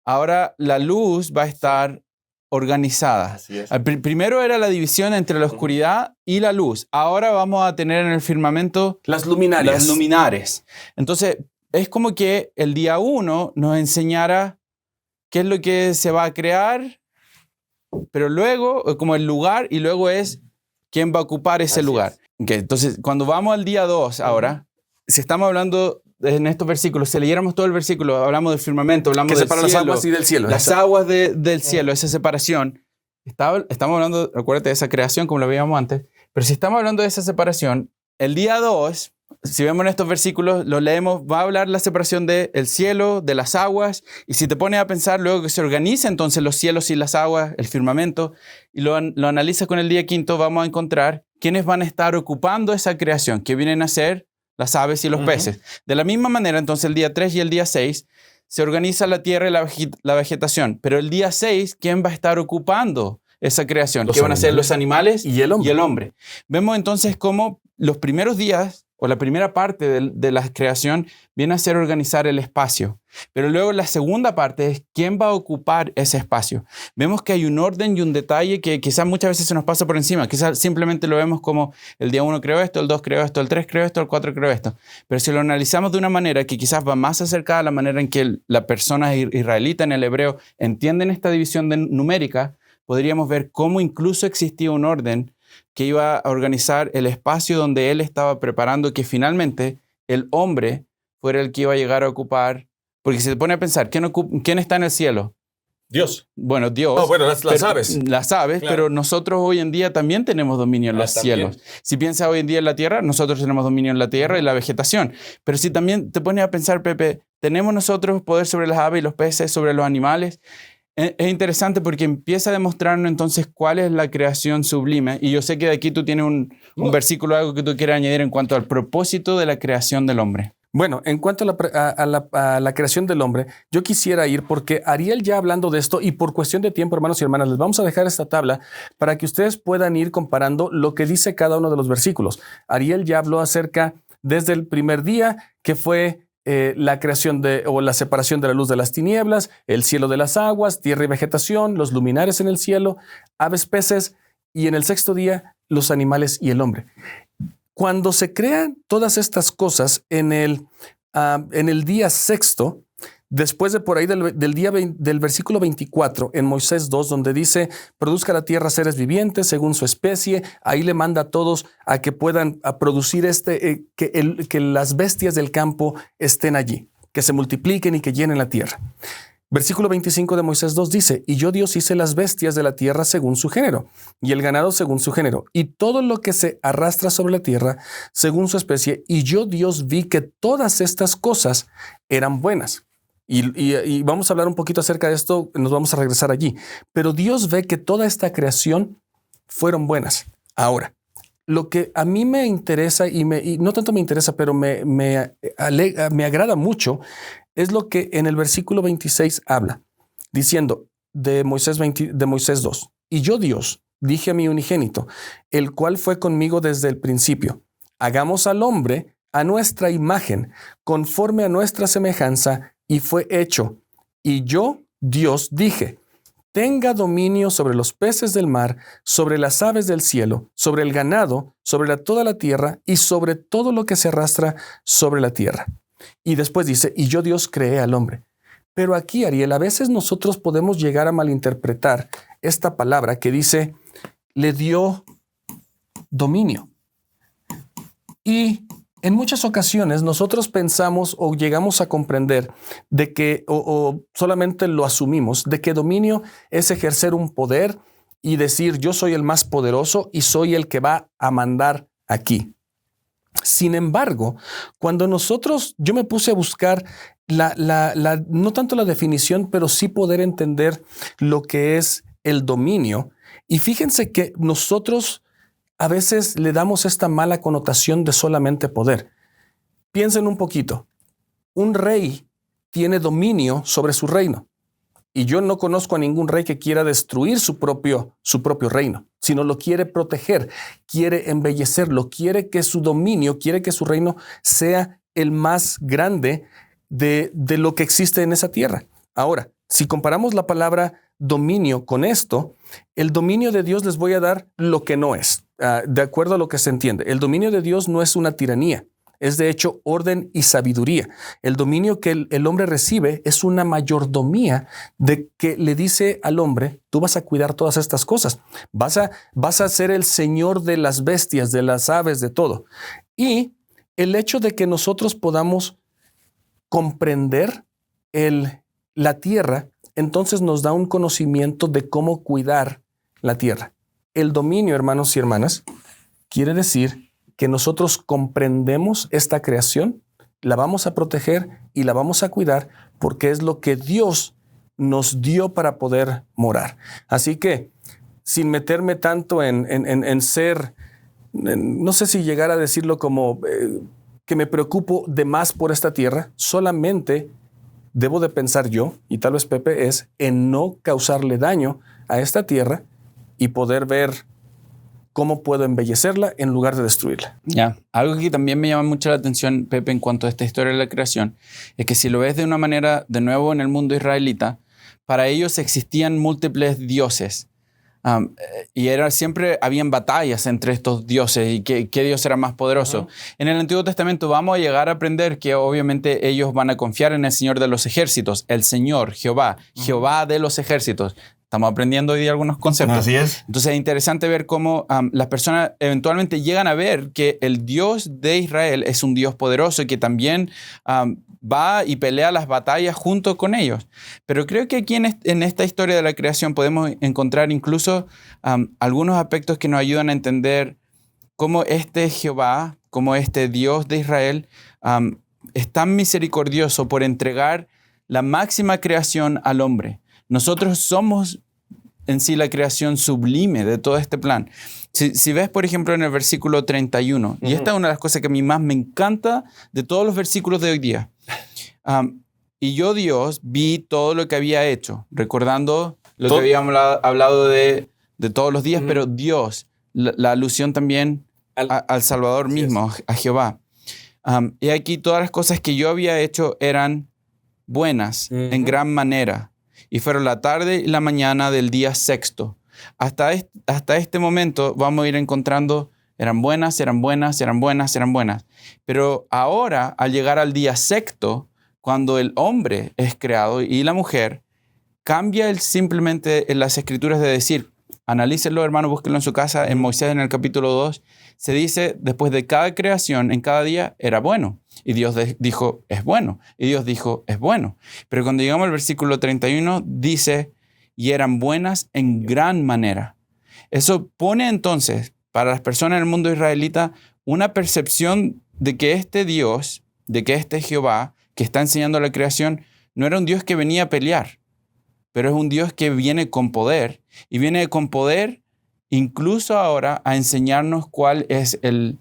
ahora la luz va a estar organizada. Así es. Primero era la división entre la oscuridad y la luz. Ahora vamos a tener en el firmamento Las luminarias. las luminares. Entonces, es como que el día 1 nos enseñara qué es lo que se va a crear, pero luego, como el lugar, y luego es quién va a ocupar ese Así lugar. Okay, entonces, cuando vamos al día 2 ahora, si estamos hablando en estos versículos, si leyéramos todo el versículo, hablamos del firmamento, hablamos Que del separa cielo, las aguas y del cielo. las aguas del cielo, esa separación. Estamos hablando, acuérdate de esa creación como lo veíamos antes, pero si estamos hablando de esa separación, el día 2, si vemos en estos versículos, lo leemos, va a hablar la separación del cielo, de las aguas, y si te pones a pensar luego que se organiza entonces los cielos y las aguas, el firmamento, y lo analizas con el día 5, vamos a encontrar quiénes van a estar ocupando esa creación, que vienen a ser las aves y los peces. De la misma manera, entonces, el día 3 y el día 6 se organiza la tierra y la vegetación. Pero el día 6, ¿quién va a estar ocupando esa creación? ¿Qué van a ser los animales y el hombre? Vemos entonces cómo los primeros días o la primera parte de la creación viene a ser organizar el espacio. Pero luego la segunda parte es quién va a ocupar ese espacio. Vemos que hay un orden y un detalle que quizás muchas veces se nos pasa por encima. Quizás simplemente lo vemos como el día 1 creó esto, el 2 creó esto, el 3 creó esto, el 4 creó esto. Pero si lo analizamos de una manera que quizás va más acercada a la manera en que la persona israelita en el hebreo entienden esta división numérica, podríamos ver cómo incluso existía un orden que iba a organizar el espacio donde él estaba preparando que finalmente el hombre fuera el que iba a llegar a ocupar. Porque si se pone a pensar, ¿quién está en el cielo? Dios. Bueno, Dios. Oh, bueno, las aves. Las aves, Claro. pero nosotros hoy en día también tenemos dominio en los cielos. Si piensas hoy en día en la tierra, nosotros tenemos dominio en la tierra y la vegetación. Pero si también te pones a pensar, Pepe, ¿tenemos nosotros poder sobre las aves y los peces, sobre los animales? Es interesante porque empieza a demostrarnos entonces cuál es la creación sublime. Y yo sé que de aquí tú tienes un versículo, algo que tú quieras añadir en cuanto al propósito de la creación del hombre. Bueno, en cuanto a la creación del hombre, yo quisiera ir porque Ariel ya hablando de esto y por cuestión de tiempo, hermanos y hermanas, les vamos a dejar esta tabla para que ustedes puedan ir comparando lo que dice cada uno de los versículos. Ariel ya habló acerca desde el primer día que fue la creación o la separación de la luz de las tinieblas, el cielo de las aguas, tierra y vegetación, los luminares en el cielo, aves, peces y en el sexto día los animales y el hombre. Cuando se crean todas estas cosas en el día sexto, después de por ahí del versículo 24 en Moisés 2, donde dice, produzca la tierra seres vivientes según su especie, ahí le manda a todos a que puedan producir que las bestias del campo estén allí, que se multipliquen y que llenen la tierra. Versículo 25 de Moisés 2 dice, y yo Dios hice las bestias de la tierra según su género, y el ganado según su género, y todo lo que se arrastra sobre la tierra según su especie, y yo Dios vi que todas estas cosas eran buenas. Y vamos a hablar un poquito acerca de esto, nos vamos a regresar allí. Pero Dios ve que toda esta creación fueron buenas. Ahora, lo que a mí me interesa y no tanto me interesa, pero me agrada mucho, es lo que en el versículo 26 habla, diciendo de Moisés 2, y yo Dios dije a mi unigénito, el cual fue conmigo desde el principio, hagamos al hombre a nuestra imagen, conforme a nuestra semejanza, y fue hecho. Y yo, Dios, dije, tenga dominio sobre los peces del mar, sobre las aves del cielo, sobre el ganado, sobre toda la tierra y sobre todo lo que se arrastra sobre la tierra. Y después dice, y yo Dios creé al hombre. Pero aquí, Ariel, a veces nosotros podemos llegar a malinterpretar esta palabra que dice, le dio dominio. Y en muchas ocasiones nosotros pensamos o llegamos a comprender de que, o solamente lo asumimos, de que dominio es ejercer un poder y decir yo soy el más poderoso y soy el que va a mandar aquí. Sin embargo, cuando yo me puse a buscar no tanto la definición, pero sí poder entender lo que es el dominio. Y fíjense que nosotros a veces le damos esta mala connotación de solamente poder. Piensen un poquito. Un rey tiene dominio sobre su reino. Y yo no conozco a ningún rey que quiera destruir su propio reino, sino lo quiere proteger, quiere embellecerlo, quiere que su dominio, quiere que su reino sea el más grande de lo que existe en esa tierra. Ahora, si comparamos la palabra dominio con esto, el dominio de Dios les voy a dar lo que no es, de acuerdo a lo que se entiende. El dominio de Dios no es una tiranía. Es de hecho orden y sabiduría. El dominio que el hombre recibe es una mayordomía de que le dice al hombre, tú vas a cuidar todas estas cosas. Vas a ser el señor de las bestias, de las aves, de todo. Y el hecho de que nosotros podamos comprender la tierra, entonces nos da un conocimiento de cómo cuidar la tierra. El dominio, hermanos y hermanas, quiere decir que nosotros comprendemos esta creación, la vamos a proteger y la vamos a cuidar porque es lo que Dios nos dio para poder morar. Así que, sin meterme tanto en ser, no sé si llegar a decirlo como que me preocupo de más por esta tierra, solamente debo de pensar yo, y tal vez Pepe, es en no causarle daño a esta tierra y poder ver cómo puedo embellecerla en lugar de destruirla. Algo que también me llama mucho la atención, Pepe, en cuanto a esta historia de la creación, es que si lo ves de una manera, de nuevo en el mundo israelita, para ellos existían múltiples dioses. Y siempre habían batallas entre estos dioses y qué dios era más poderoso. En el Antiguo Testamento vamos a llegar a aprender que obviamente ellos van a confiar en el Señor de los ejércitos, el Señor, Jehová, Jehová de los ejércitos. Estamos aprendiendo hoy día algunos conceptos. Así es. Entonces es interesante ver cómo las personas eventualmente llegan a ver que el Dios de Israel es un Dios poderoso y que también va y pelea las batallas junto con ellos. Pero creo que aquí en esta historia de la creación podemos encontrar incluso algunos aspectos que nos ayudan a entender cómo este Jehová, cómo este Dios de Israel es tan misericordioso por entregar la máxima creación al hombre. Nosotros somos en sí la creación sublime de todo este plan. Si ves, por ejemplo, en el versículo 31, y esta es una de las cosas que a mí más me encanta de todos los versículos de hoy día. Y yo, Dios, vi todo lo que había hecho, recordando lo que habíamos hablado de todos los días, pero Dios, la alusión también al Salvador mismo, a Jehová. Y aquí todas las cosas que yo había hecho eran buenas en gran manera. Y fueron la tarde y la mañana del día sexto. Hasta este momento vamos a ir encontrando, eran buenas, eran buenas, eran buenas, eran buenas. Pero ahora, al llegar al día sexto, cuando el hombre es creado y la mujer, cambia simplemente en las escrituras de decir, analícenlo, hermano, búsquenlo en su casa, en Moisés en el capítulo 2, se dice, después de cada creación, en cada día, era bueno. Y Dios dijo, es bueno. Y Dios dijo, es bueno. Pero cuando llegamos al versículo 31, dice, y eran buenas en gran manera. Eso pone entonces, para las personas en el mundo israelita, una percepción de que este Dios, de que este Jehová, que está enseñando la creación, no era un Dios que venía a pelear, pero es un Dios que viene con poder. Y viene con poder incluso ahora a enseñarnos cuál es el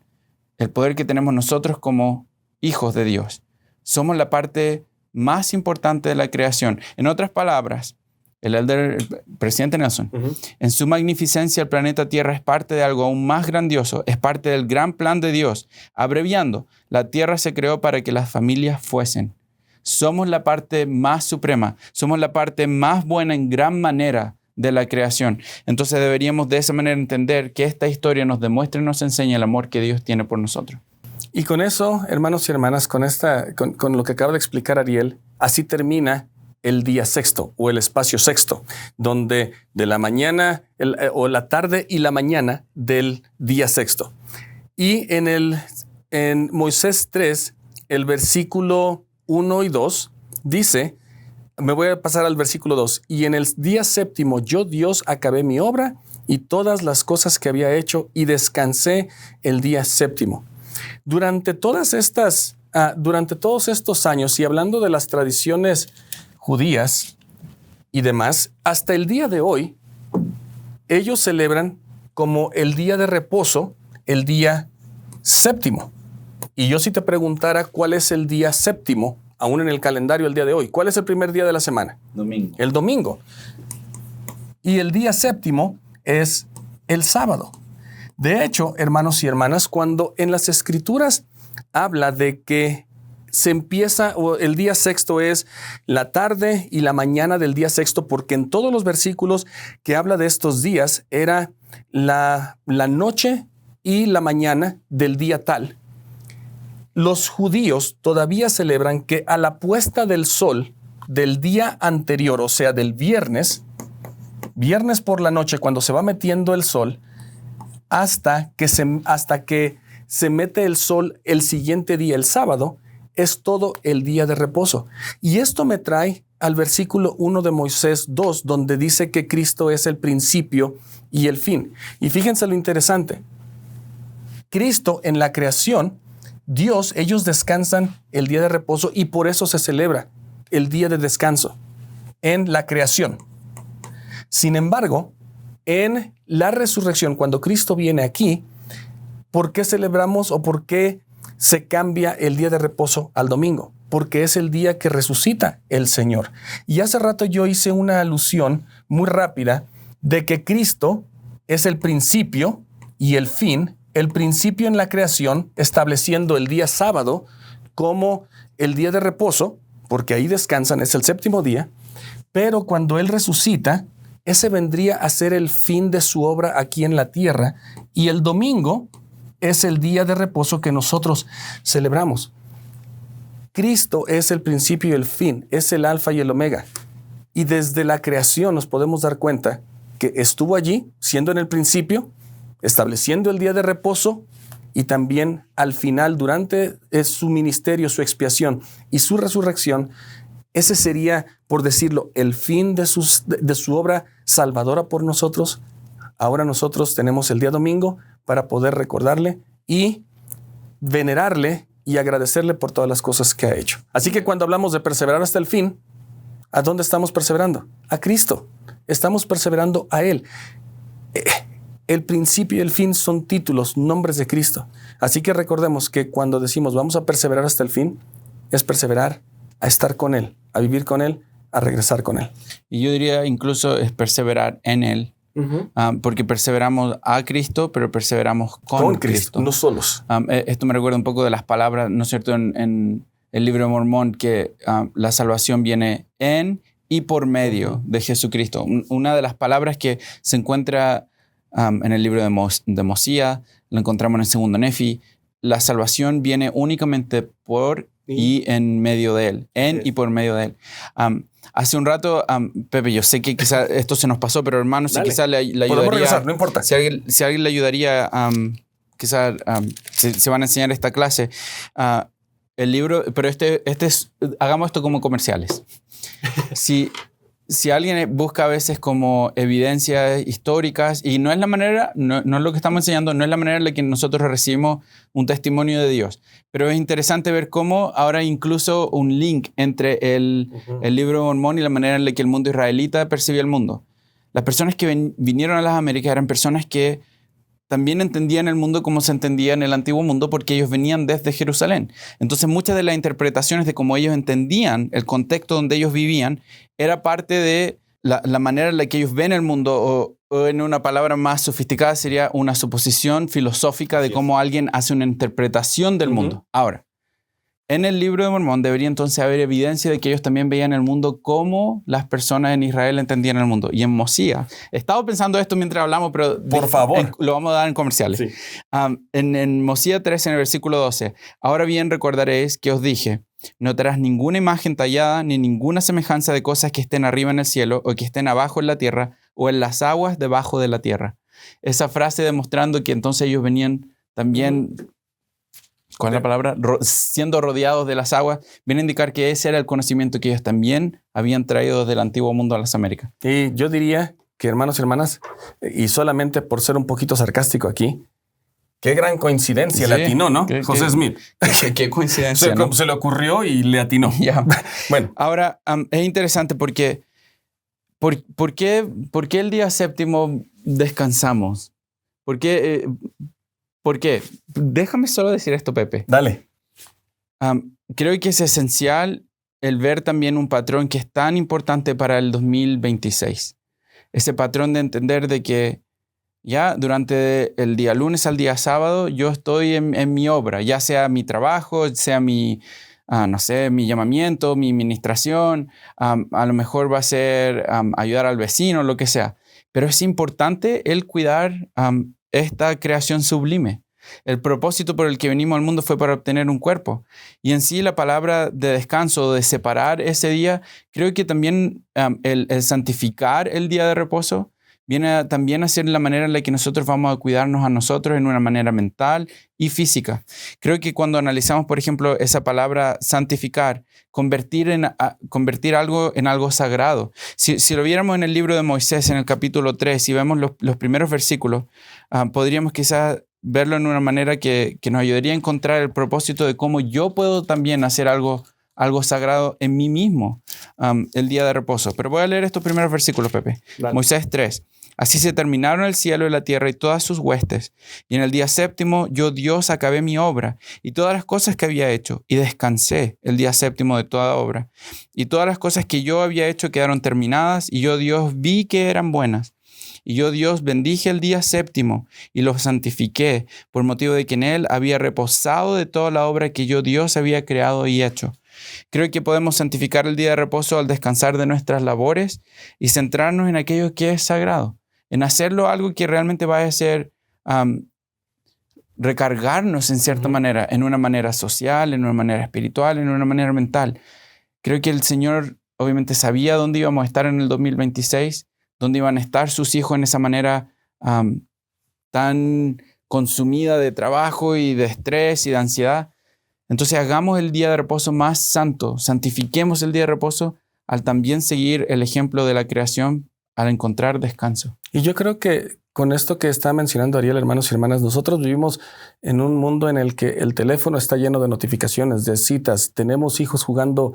poder que tenemos nosotros como hijos de Dios. Somos la parte más importante de la creación. En otras palabras, el presidente Nelson, en su magnificencia el planeta Tierra es parte de algo aún más grandioso, es parte del gran plan de Dios. Abreviando, la Tierra se creó para que las familias fuesen. Somos la parte más suprema, somos la parte más buena en gran manera de la creación. Entonces deberíamos de esa manera entender que esta historia nos demuestra y nos enseña el amor que Dios tiene por nosotros. Y con eso, hermanos y hermanas, con lo que acaba de explicar Ariel, así termina el día sexto o el espacio sexto, donde de la mañana o la tarde y la mañana del día sexto. Y en Moisés 3, el versículo 1 y 2 dice, me voy a pasar al versículo 2, y en el día séptimo yo, Dios, acabé mi obra y todas las cosas que había hecho y descansé el día séptimo. Durante todos estos años, y hablando de las tradiciones judías y demás, hasta el día de hoy, ellos celebran como el día de reposo, el día séptimo. Y yo si te preguntara cuál es el día séptimo, aún en el calendario el día de hoy, ¿cuál es el primer día de la semana? Domingo. El domingo. Y el día séptimo es el sábado. De hecho, hermanos y hermanas, cuando en las Escrituras habla de que se empieza, o el día sexto es la tarde y la mañana del día sexto, porque en todos los versículos que habla de estos días era la noche y la mañana del día tal. Los judíos todavía celebran que a la puesta del sol del día anterior, o sea, del viernes por la noche, cuando se va metiendo el sol, hasta que se mete el sol el siguiente día, el sábado, es todo el día de reposo. Y esto me trae al versículo 1 de Moisés 2, donde dice que Cristo es el principio y el fin. Y fíjense lo interesante. Cristo en la creación, Dios, ellos descansan el día de reposo y por eso se celebra el día de descanso en la creación. Sin embargo, en la resurrección, cuando Cristo viene aquí, ¿por qué celebramos o por qué se cambia el día de reposo al domingo? Porque es el día que resucita el Señor. Y hace rato yo hice una alusión muy rápida de que Cristo es el principio y el fin. El principio en la creación, estableciendo el día sábado como el día de reposo, porque ahí descansan, es el séptimo día. Pero cuando Él resucita, ese vendría a ser el fin de su obra aquí en la tierra. Y el domingo es el día de reposo que nosotros celebramos. Cristo es el principio y el fin, es el alfa y el omega. Y desde la creación nos podemos dar cuenta que estuvo allí, siendo en el principio, estableciendo el día de reposo, y también al final, durante su ministerio, su expiación y su resurrección, ese sería, por decirlo, el fin de su obra salvadora por nosotros. Ahora nosotros tenemos el día domingo para poder recordarle y venerarle y agradecerle por todas las cosas que ha hecho. Así que cuando hablamos de perseverar hasta el fin, ¿a dónde estamos perseverando? A Cristo. Estamos perseverando a Él. El principio y el fin son títulos, nombres de Cristo. Así que recordemos que cuando decimos vamos a perseverar hasta el fin, es perseverar a estar con Él, a vivir con Él, a regresar con Él. Y yo diría incluso es perseverar en Él, porque perseveramos a Cristo, pero perseveramos con Cristo. No solos. Esto me recuerda un poco de las palabras, ¿no es cierto?, en el libro de Mormón, que la salvación viene en y por medio de Jesucristo. Una de las palabras que se encuentra en el libro de Mosía, lo encontramos en el segundo Nefi, la salvación viene únicamente por y en medio de Él, y por medio de Él. Hace un rato, Pepe, yo sé que quizás esto se nos pasó, pero hermano, si quizás le ayudaría... Podemos regresar, no importa. Si alguien le ayudaría, quizás se van a enseñar esta clase, el libro, pero hagamos esto como comerciales. Si alguien busca a veces como evidencias históricas, y no es la manera, no es lo que estamos enseñando, no es la manera en la que nosotros recibimos un testimonio de Dios, pero es interesante ver cómo ahora incluso un link entre el libro de Mormón y la manera en la que el mundo israelita percibía el mundo. Las personas que vinieron a las Américas eran personas que también entendían el mundo como se entendía en el antiguo mundo, porque ellos venían desde Jerusalén. Entonces muchas de las interpretaciones de cómo ellos entendían el contexto donde ellos vivían era parte de la manera en la que ellos ven el mundo, o en una palabra más sofisticada sería una suposición filosófica de cómo alguien hace una interpretación del mundo. Ahora, en el libro de Mormón debería entonces haber evidencia de que ellos también veían el mundo como las personas en Israel entendían el mundo. Y en Mosía, he estado pensando esto mientras hablamos, pero por favor, lo vamos a dar en comerciales. Sí. En Mosía 13, en el versículo 12, ahora bien recordaréis que os dije, no te harás ninguna imagen tallada ni ninguna semejanza de cosas que estén arriba en el cielo o que estén abajo en la tierra o en las aguas debajo de la tierra. Esa frase demostrando que entonces ellos venían también... ¿Cuál es la palabra? Siendo rodeados de las aguas, viene a indicar que ese era el conocimiento que ellos también habían traído desde el antiguo mundo a las Américas. Y yo diría que, hermanos y hermanas, y solamente por ser un poquito sarcástico aquí, qué gran coincidencia, le atinó, ¿no? José Smith. Qué coincidencia, ¿no? Se le ocurrió y le atinó. Ya. Bueno. Ahora, es interesante porque ¿por qué el día séptimo descansamos? ¿Por qué? ¿Por qué? Déjame solo decir esto, Pepe. Dale. Creo que es esencial el ver también un patrón que es tan importante para el 2026. Ese patrón de entender de que ya durante el día lunes al día sábado yo estoy en mi obra, ya sea mi trabajo, sea mi, no sé, mi llamamiento, mi ministración, a lo mejor va a ser ayudar al vecino, lo que sea. Pero es importante el cuidar esta creación sublime. El propósito por el que venimos al mundo fue para obtener un cuerpo. Y en sí la palabra de descanso, de separar ese día, creo que también el santificar el día de reposo viene también a ser la manera en la que nosotros vamos a cuidarnos a nosotros en una manera mental y física. Creo que cuando analizamos, por ejemplo, esa palabra santificar, convertir algo en algo sagrado. Si lo viéramos en el libro de Moisés, en el capítulo 3, y vemos los primeros versículos, podríamos quizás verlo en una manera que nos ayudaría a encontrar el propósito de cómo yo puedo también hacer algo sagrado en mí mismo el día de reposo. Pero voy a leer estos primeros versículos, Pepe. Vale. Moisés 3. Así se terminaron el cielo y la tierra y todas sus huestes. Y en el día séptimo yo, Dios, acabé mi obra y todas las cosas que había hecho, y descansé el día séptimo de toda obra. Y todas las cosas que yo había hecho quedaron terminadas, y yo, Dios, vi que eran buenas. Y yo, Dios, bendije el día séptimo y lo santifiqué, por motivo de que en él había reposado de toda la obra que yo, Dios, había creado y hecho. Creo que podemos santificar el día de reposo al descansar de nuestras labores y centrarnos en aquello que es sagrado, en hacerlo algo que realmente vaya a ser recargarnos en cierta manera, en una manera social, en una manera espiritual, en una manera mental. Creo que el Señor obviamente sabía dónde íbamos a estar en el 2026, dónde iban a estar sus hijos en esa manera tan consumida de trabajo y de estrés y de ansiedad. Entonces hagamos el día de reposo más santo, santifiquemos el día de reposo al también seguir el ejemplo de la creación, al encontrar descanso. Y yo creo que con esto que está mencionando Ariel, hermanos y hermanas, nosotros vivimos en un mundo en el que el teléfono está lleno de notificaciones, de citas, tenemos hijos jugando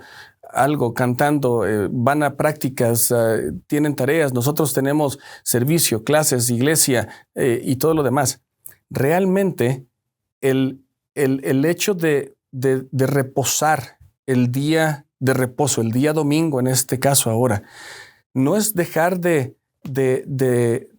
algo, cantando, van a prácticas, tienen tareas, nosotros tenemos servicio, clases, iglesia y todo lo demás. Realmente el hecho de reposar el día de reposo, el día domingo en este caso ahora, no es dejar de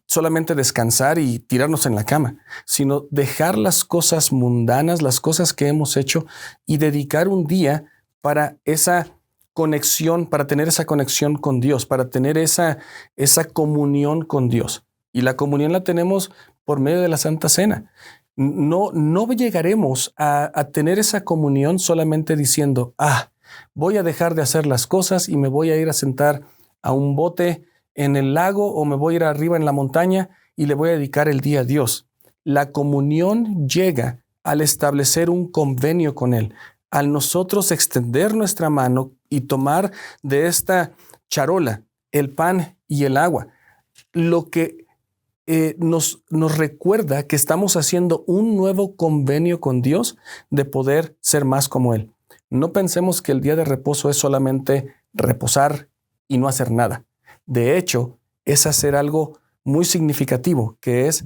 solamente descansar y tirarnos en la cama, sino dejar las cosas mundanas, las cosas que hemos hecho y dedicar un día para esa conexión, para tener esa conexión con Dios, para tener esa comunión con Dios. Y la comunión la tenemos por medio de la Santa Cena. No llegaremos a tener esa comunión solamente diciendo, voy a dejar de hacer las cosas y me voy a ir a sentar a un bote en el lago o me voy a ir arriba en la montaña y le voy a dedicar el día a Dios. La comunión llega al establecer un convenio con Él, al nosotros extender nuestra mano y tomar de esta charola el pan y el agua. Lo que nos recuerda que estamos haciendo un nuevo convenio con Dios de poder ser más como Él. No pensemos que el día de reposo es solamente reposar y no hacer nada. De hecho, es hacer algo muy significativo, que es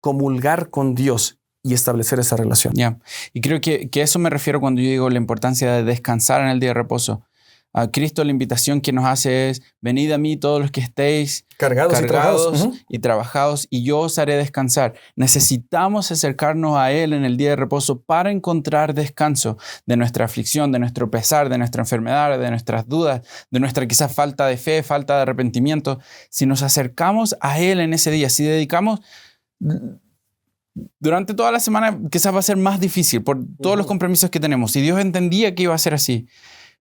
comulgar con Dios y establecer esa relación. Y creo que eso me refiero cuando yo digo la importancia de descansar en el día de reposo. A Cristo la invitación que nos hace es: venid a mí todos los que estéis cargados y trabajados, y yo os haré descansar. Necesitamos acercarnos a Él en el día de reposo para encontrar descanso de nuestra aflicción, de nuestro pesar, de nuestra enfermedad, de nuestras dudas, de nuestra quizás falta de fe, falta de arrepentimiento. Si nos acercamos a Él en ese día, si dedicamos durante toda la semana, quizás va a ser más difícil por todos los compromisos que tenemos. Y Dios entendía que iba a ser así,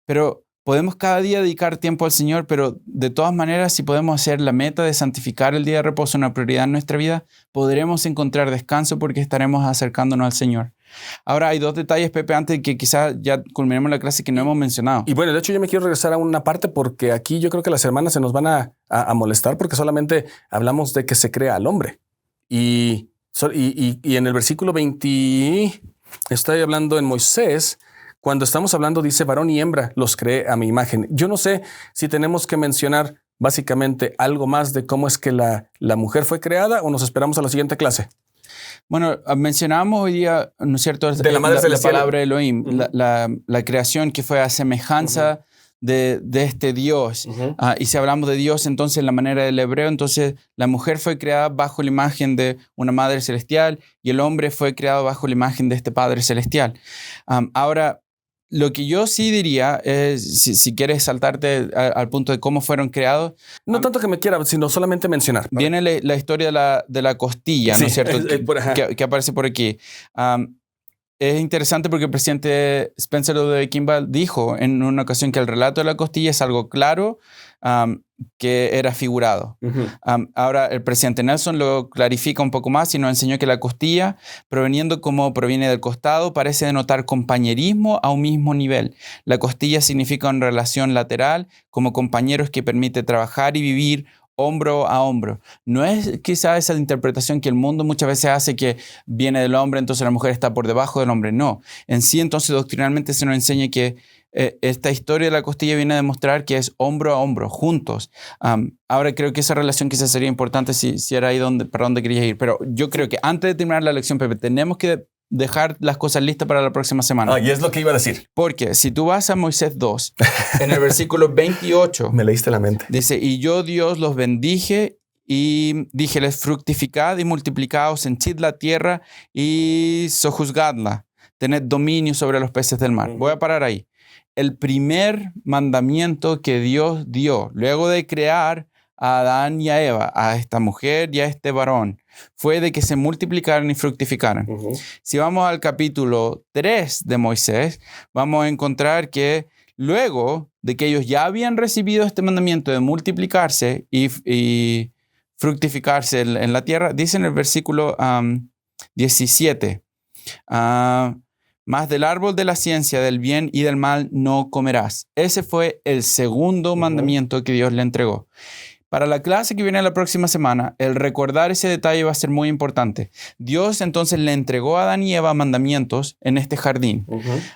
pero podemos cada día dedicar tiempo al Señor, pero de todas maneras, si podemos hacer la meta de santificar el día de reposo una prioridad en nuestra vida, podremos encontrar descanso porque estaremos acercándonos al Señor. Ahora, hay dos detalles, Pepe, antes de que quizás ya culminemos la clase, que no hemos mencionado. Y bueno, de hecho yo me quiero regresar a una parte porque aquí yo creo que las hermanas se nos van a molestar porque solamente hablamos de que se crea al hombre. Y en el versículo 20, estoy hablando en Moisés. Cuando estamos hablando, dice varón y hembra los creé a mi imagen. Yo no sé si tenemos que mencionar básicamente algo más de cómo es que la mujer fue creada o nos esperamos a la siguiente clase. Bueno, mencionábamos hoy día, ¿no es cierto?, de la Madre Celestial, la palabra Elohim, la creación que fue a semejanza de este Dios. Y si hablamos de Dios, entonces en la manera del hebreo, entonces la mujer fue creada bajo la imagen de una Madre Celestial y el hombre fue creado bajo la imagen de este Padre Celestial. Ahora, lo que yo sí diría es, si quieres saltarte al punto de cómo fueron creados. No tanto que me quiera, sino solamente mencionar. Viene la historia de la costilla, ¿no es cierto? Que aparece por aquí. Es interesante porque el presidente Spencer W. Kimball dijo en una ocasión que el relato de la costilla es algo claro, que era figurado. Ahora el presidente Nelson lo clarifica un poco más y nos enseñó que la costilla, proveniendo como proviene del costado, parece denotar compañerismo a un mismo nivel. La costilla significa una relación lateral como compañeros que permite trabajar y vivir hombro a hombro. No es quizá esa interpretación que el mundo muchas veces hace, que viene del hombre, entonces la mujer está por debajo del hombre. No. En sí, entonces, doctrinalmente se nos enseña que esta historia de la costilla viene a demostrar que es hombro a hombro, juntos. Ahora creo que esa relación quizás sería importante si era ahí para donde querías ir. Pero yo creo que antes de terminar la lección, Pepe, tenemos que dejar las cosas listas para la próxima semana. Y es lo que iba a decir. Porque si tú vas a Moisés 2, en el versículo 28... Me leíste la mente. Dice, y yo Dios los bendije y díjeles, fructificad y multiplicaos, henchid la tierra y sojuzgadla. Tened dominio sobre los peces del mar. Voy a parar ahí. El primer mandamiento que Dios dio, luego de crear a Adán y a Eva, a esta mujer y a este varón, fue de que se multiplicaran y fructificaran. Si vamos al capítulo 3 de Moisés, vamos a encontrar que luego de que ellos ya habían recibido este mandamiento de multiplicarse y fructificarse en la tierra, dice en el versículo 17, más del árbol de la ciencia del bien y del mal no comerás. Ese fue el segundo mandamiento que Dios le entregó. Para la clase que viene la próxima semana, el recordar ese detalle va a ser muy importante. Dios entonces le entregó a Adán y Eva mandamientos en este jardín,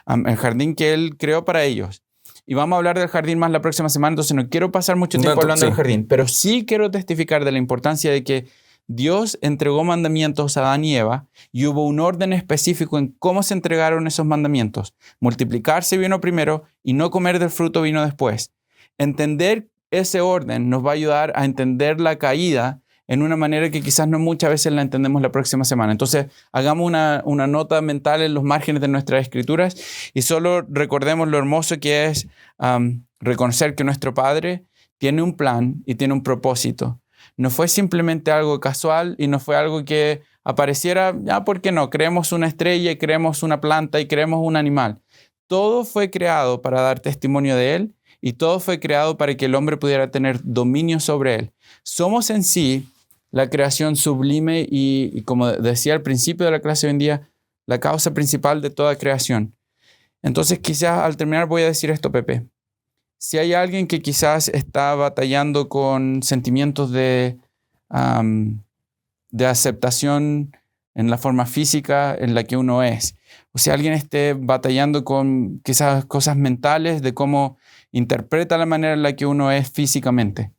el jardín que Él creó para ellos. Y vamos a hablar del jardín más la próxima semana, entonces no quiero pasar mucho tiempo hablando del jardín, pero sí quiero testificar de la importancia de que Dios entregó mandamientos a Adán y Eva y hubo un orden específico en cómo se entregaron esos mandamientos. Multiplicarse vino primero y no comer del fruto vino después. Entender ese orden nos va a ayudar a entender la caída en una manera que quizás no muchas veces la entendemos la próxima semana. Entonces, hagamos una nota mental en los márgenes de nuestras escrituras y solo recordemos lo hermoso que es reconocer que nuestro Padre tiene un plan y tiene un propósito. No fue simplemente algo casual y no fue algo que apareciera, ¿por qué no? Creemos una estrella y creemos una planta y creemos un animal. Todo fue creado para dar testimonio de Él y todo fue creado para que el hombre pudiera tener dominio sobre Él. Somos en sí la creación sublime y como decía al principio de la clase hoy en día, la causa principal de toda creación. Entonces quizás al terminar voy a decir esto, Pepe. Si hay alguien que quizás está batallando con sentimientos de aceptación en la forma física en la que uno es, o si alguien esté batallando con quizás cosas mentales de cómo interpreta la manera en la que uno es físicamente,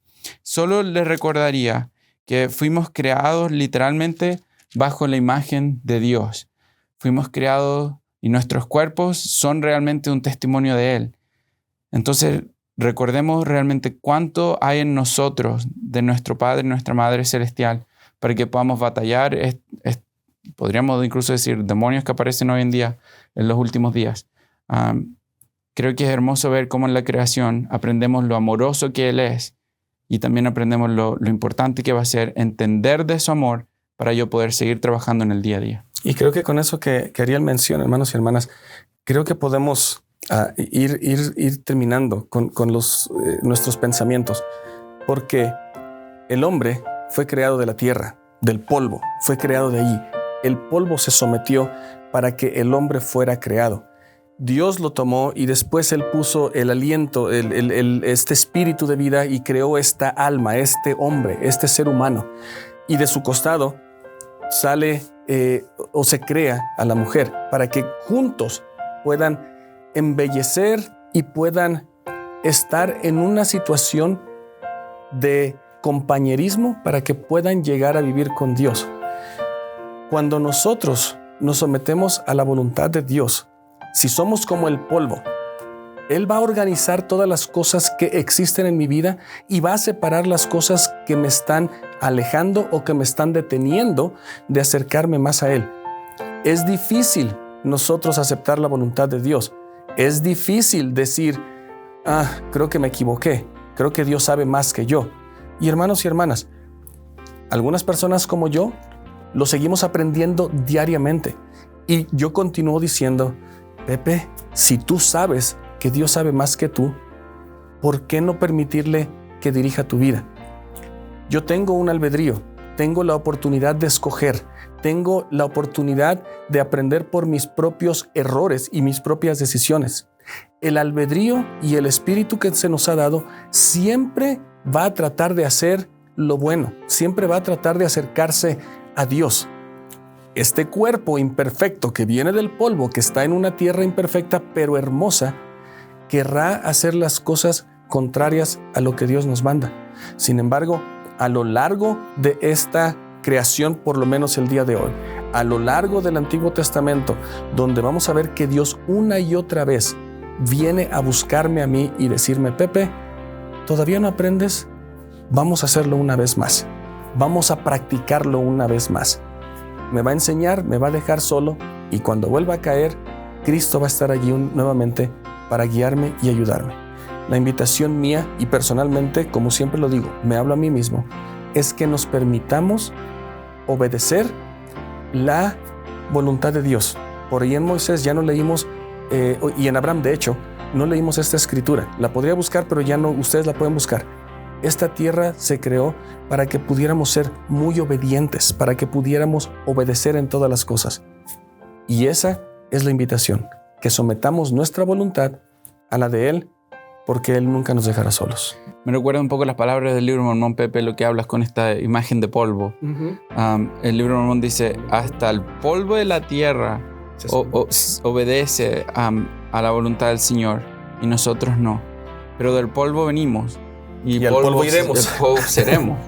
solo les recordaría que fuimos creados literalmente bajo la imagen de Dios. Fuimos creados y nuestros cuerpos son realmente un testimonio de Él. Entonces, recordemos realmente cuánto hay en nosotros de nuestro Padre y nuestra Madre Celestial para que podamos batallar, podríamos incluso decir, demonios que aparecen hoy en día, en los últimos días. Creo que es hermoso ver cómo en la creación aprendemos lo amoroso que Él es y también aprendemos lo importante que va a ser entender de su amor para yo poder seguir trabajando en el día a día. Y creo que con eso que Ariel menciona, hermanos y hermanas, creo que podemos ir terminando con nuestros pensamientos, porque el hombre fue creado de la tierra, del polvo, fue creado de allí. El polvo se sometió para que el hombre fuera creado. Dios lo tomó y después Él puso el aliento, este espíritu de vida y creó esta alma, este hombre, este ser humano. Y de su costado sale o se crea a la mujer para que juntos puedan embellecer y puedan estar en una situación de compañerismo para que puedan llegar a vivir con Dios. cuando nosotros nos sometemos a la voluntad de Dios, si somos como el polvo, Él va a organizar todas las cosas que existen en mi vida y va a separar las cosas que me están alejando o que me están deteniendo de acercarme más a Él. Es difícil nosotros aceptar la voluntad de Dios. Es difícil decir, creo que me equivoqué. Creo que Dios sabe más que yo. Y hermanos y hermanas, algunas personas como yo lo seguimos aprendiendo diariamente. Y yo continúo diciendo, Pepe, si tú sabes que Dios sabe más que tú, ¿por qué no permitirle que dirija tu vida? Yo tengo un albedrío, tengo la oportunidad de escoger, tengo la oportunidad de aprender por mis propios errores y mis propias decisiones. El albedrío y el espíritu que se nos ha dado siempre va a tratar de hacer lo bueno, siempre va a tratar de acercarse a Dios. Este cuerpo imperfecto que viene del polvo, que está en una tierra imperfecta pero hermosa, querrá hacer las cosas contrarias a lo que Dios nos manda. Sin embargo, a lo largo de esta creación, por lo menos el día de hoy, a lo largo del Antiguo Testamento, donde vamos a ver que Dios una y otra vez viene a buscarme a mí y decirme, Pepe, ¿todavía no aprendes? Vamos a hacerlo una vez más. Vamos a practicarlo una vez más. Me va a enseñar, me va a dejar solo y cuando vuelva a caer, Cristo va a estar allí nuevamente para guiarme y ayudarme. La invitación mía y personalmente, como siempre lo digo, me hablo a mí mismo, es que nos permitamos obedecer la voluntad de Dios. Por ahí en Moisés ya no leímos, y en Abraham de hecho, no leímos esta escritura. La podría buscar, pero ya no, ustedes la pueden buscar. Esta tierra se creó para que pudiéramos ser muy obedientes, para que pudiéramos obedecer en todas las cosas. Y esa es la invitación, que sometamos nuestra voluntad a la de Él, porque Él nunca nos dejará solos. Me recuerda un poco las palabras del libro de Mormón, Pepe, lo que hablas con esta imagen de polvo. El libro de Mormón dice, hasta el polvo de la tierra obedece a la voluntad del Señor, y nosotros no. Pero del polvo venimos, y al polvo iremos. Del polvo seremos.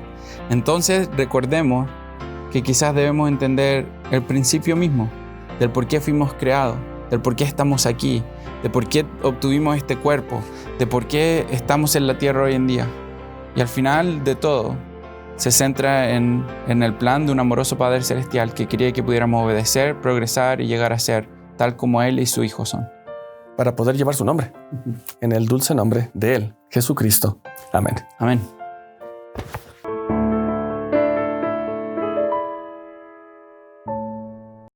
Entonces recordemos que quizás debemos entender el principio mismo, del por qué fuimos creados, del por qué estamos aquí, de por qué obtuvimos este cuerpo, de por qué estamos en la tierra hoy en día. Y al final de todo, se centra en el plan de un amoroso Padre Celestial que quería que pudiéramos obedecer, progresar y llegar a ser tal como Él y su Hijo son. Para poder llevar su nombre, en el dulce nombre de Él, Jesucristo. Amén. Amén.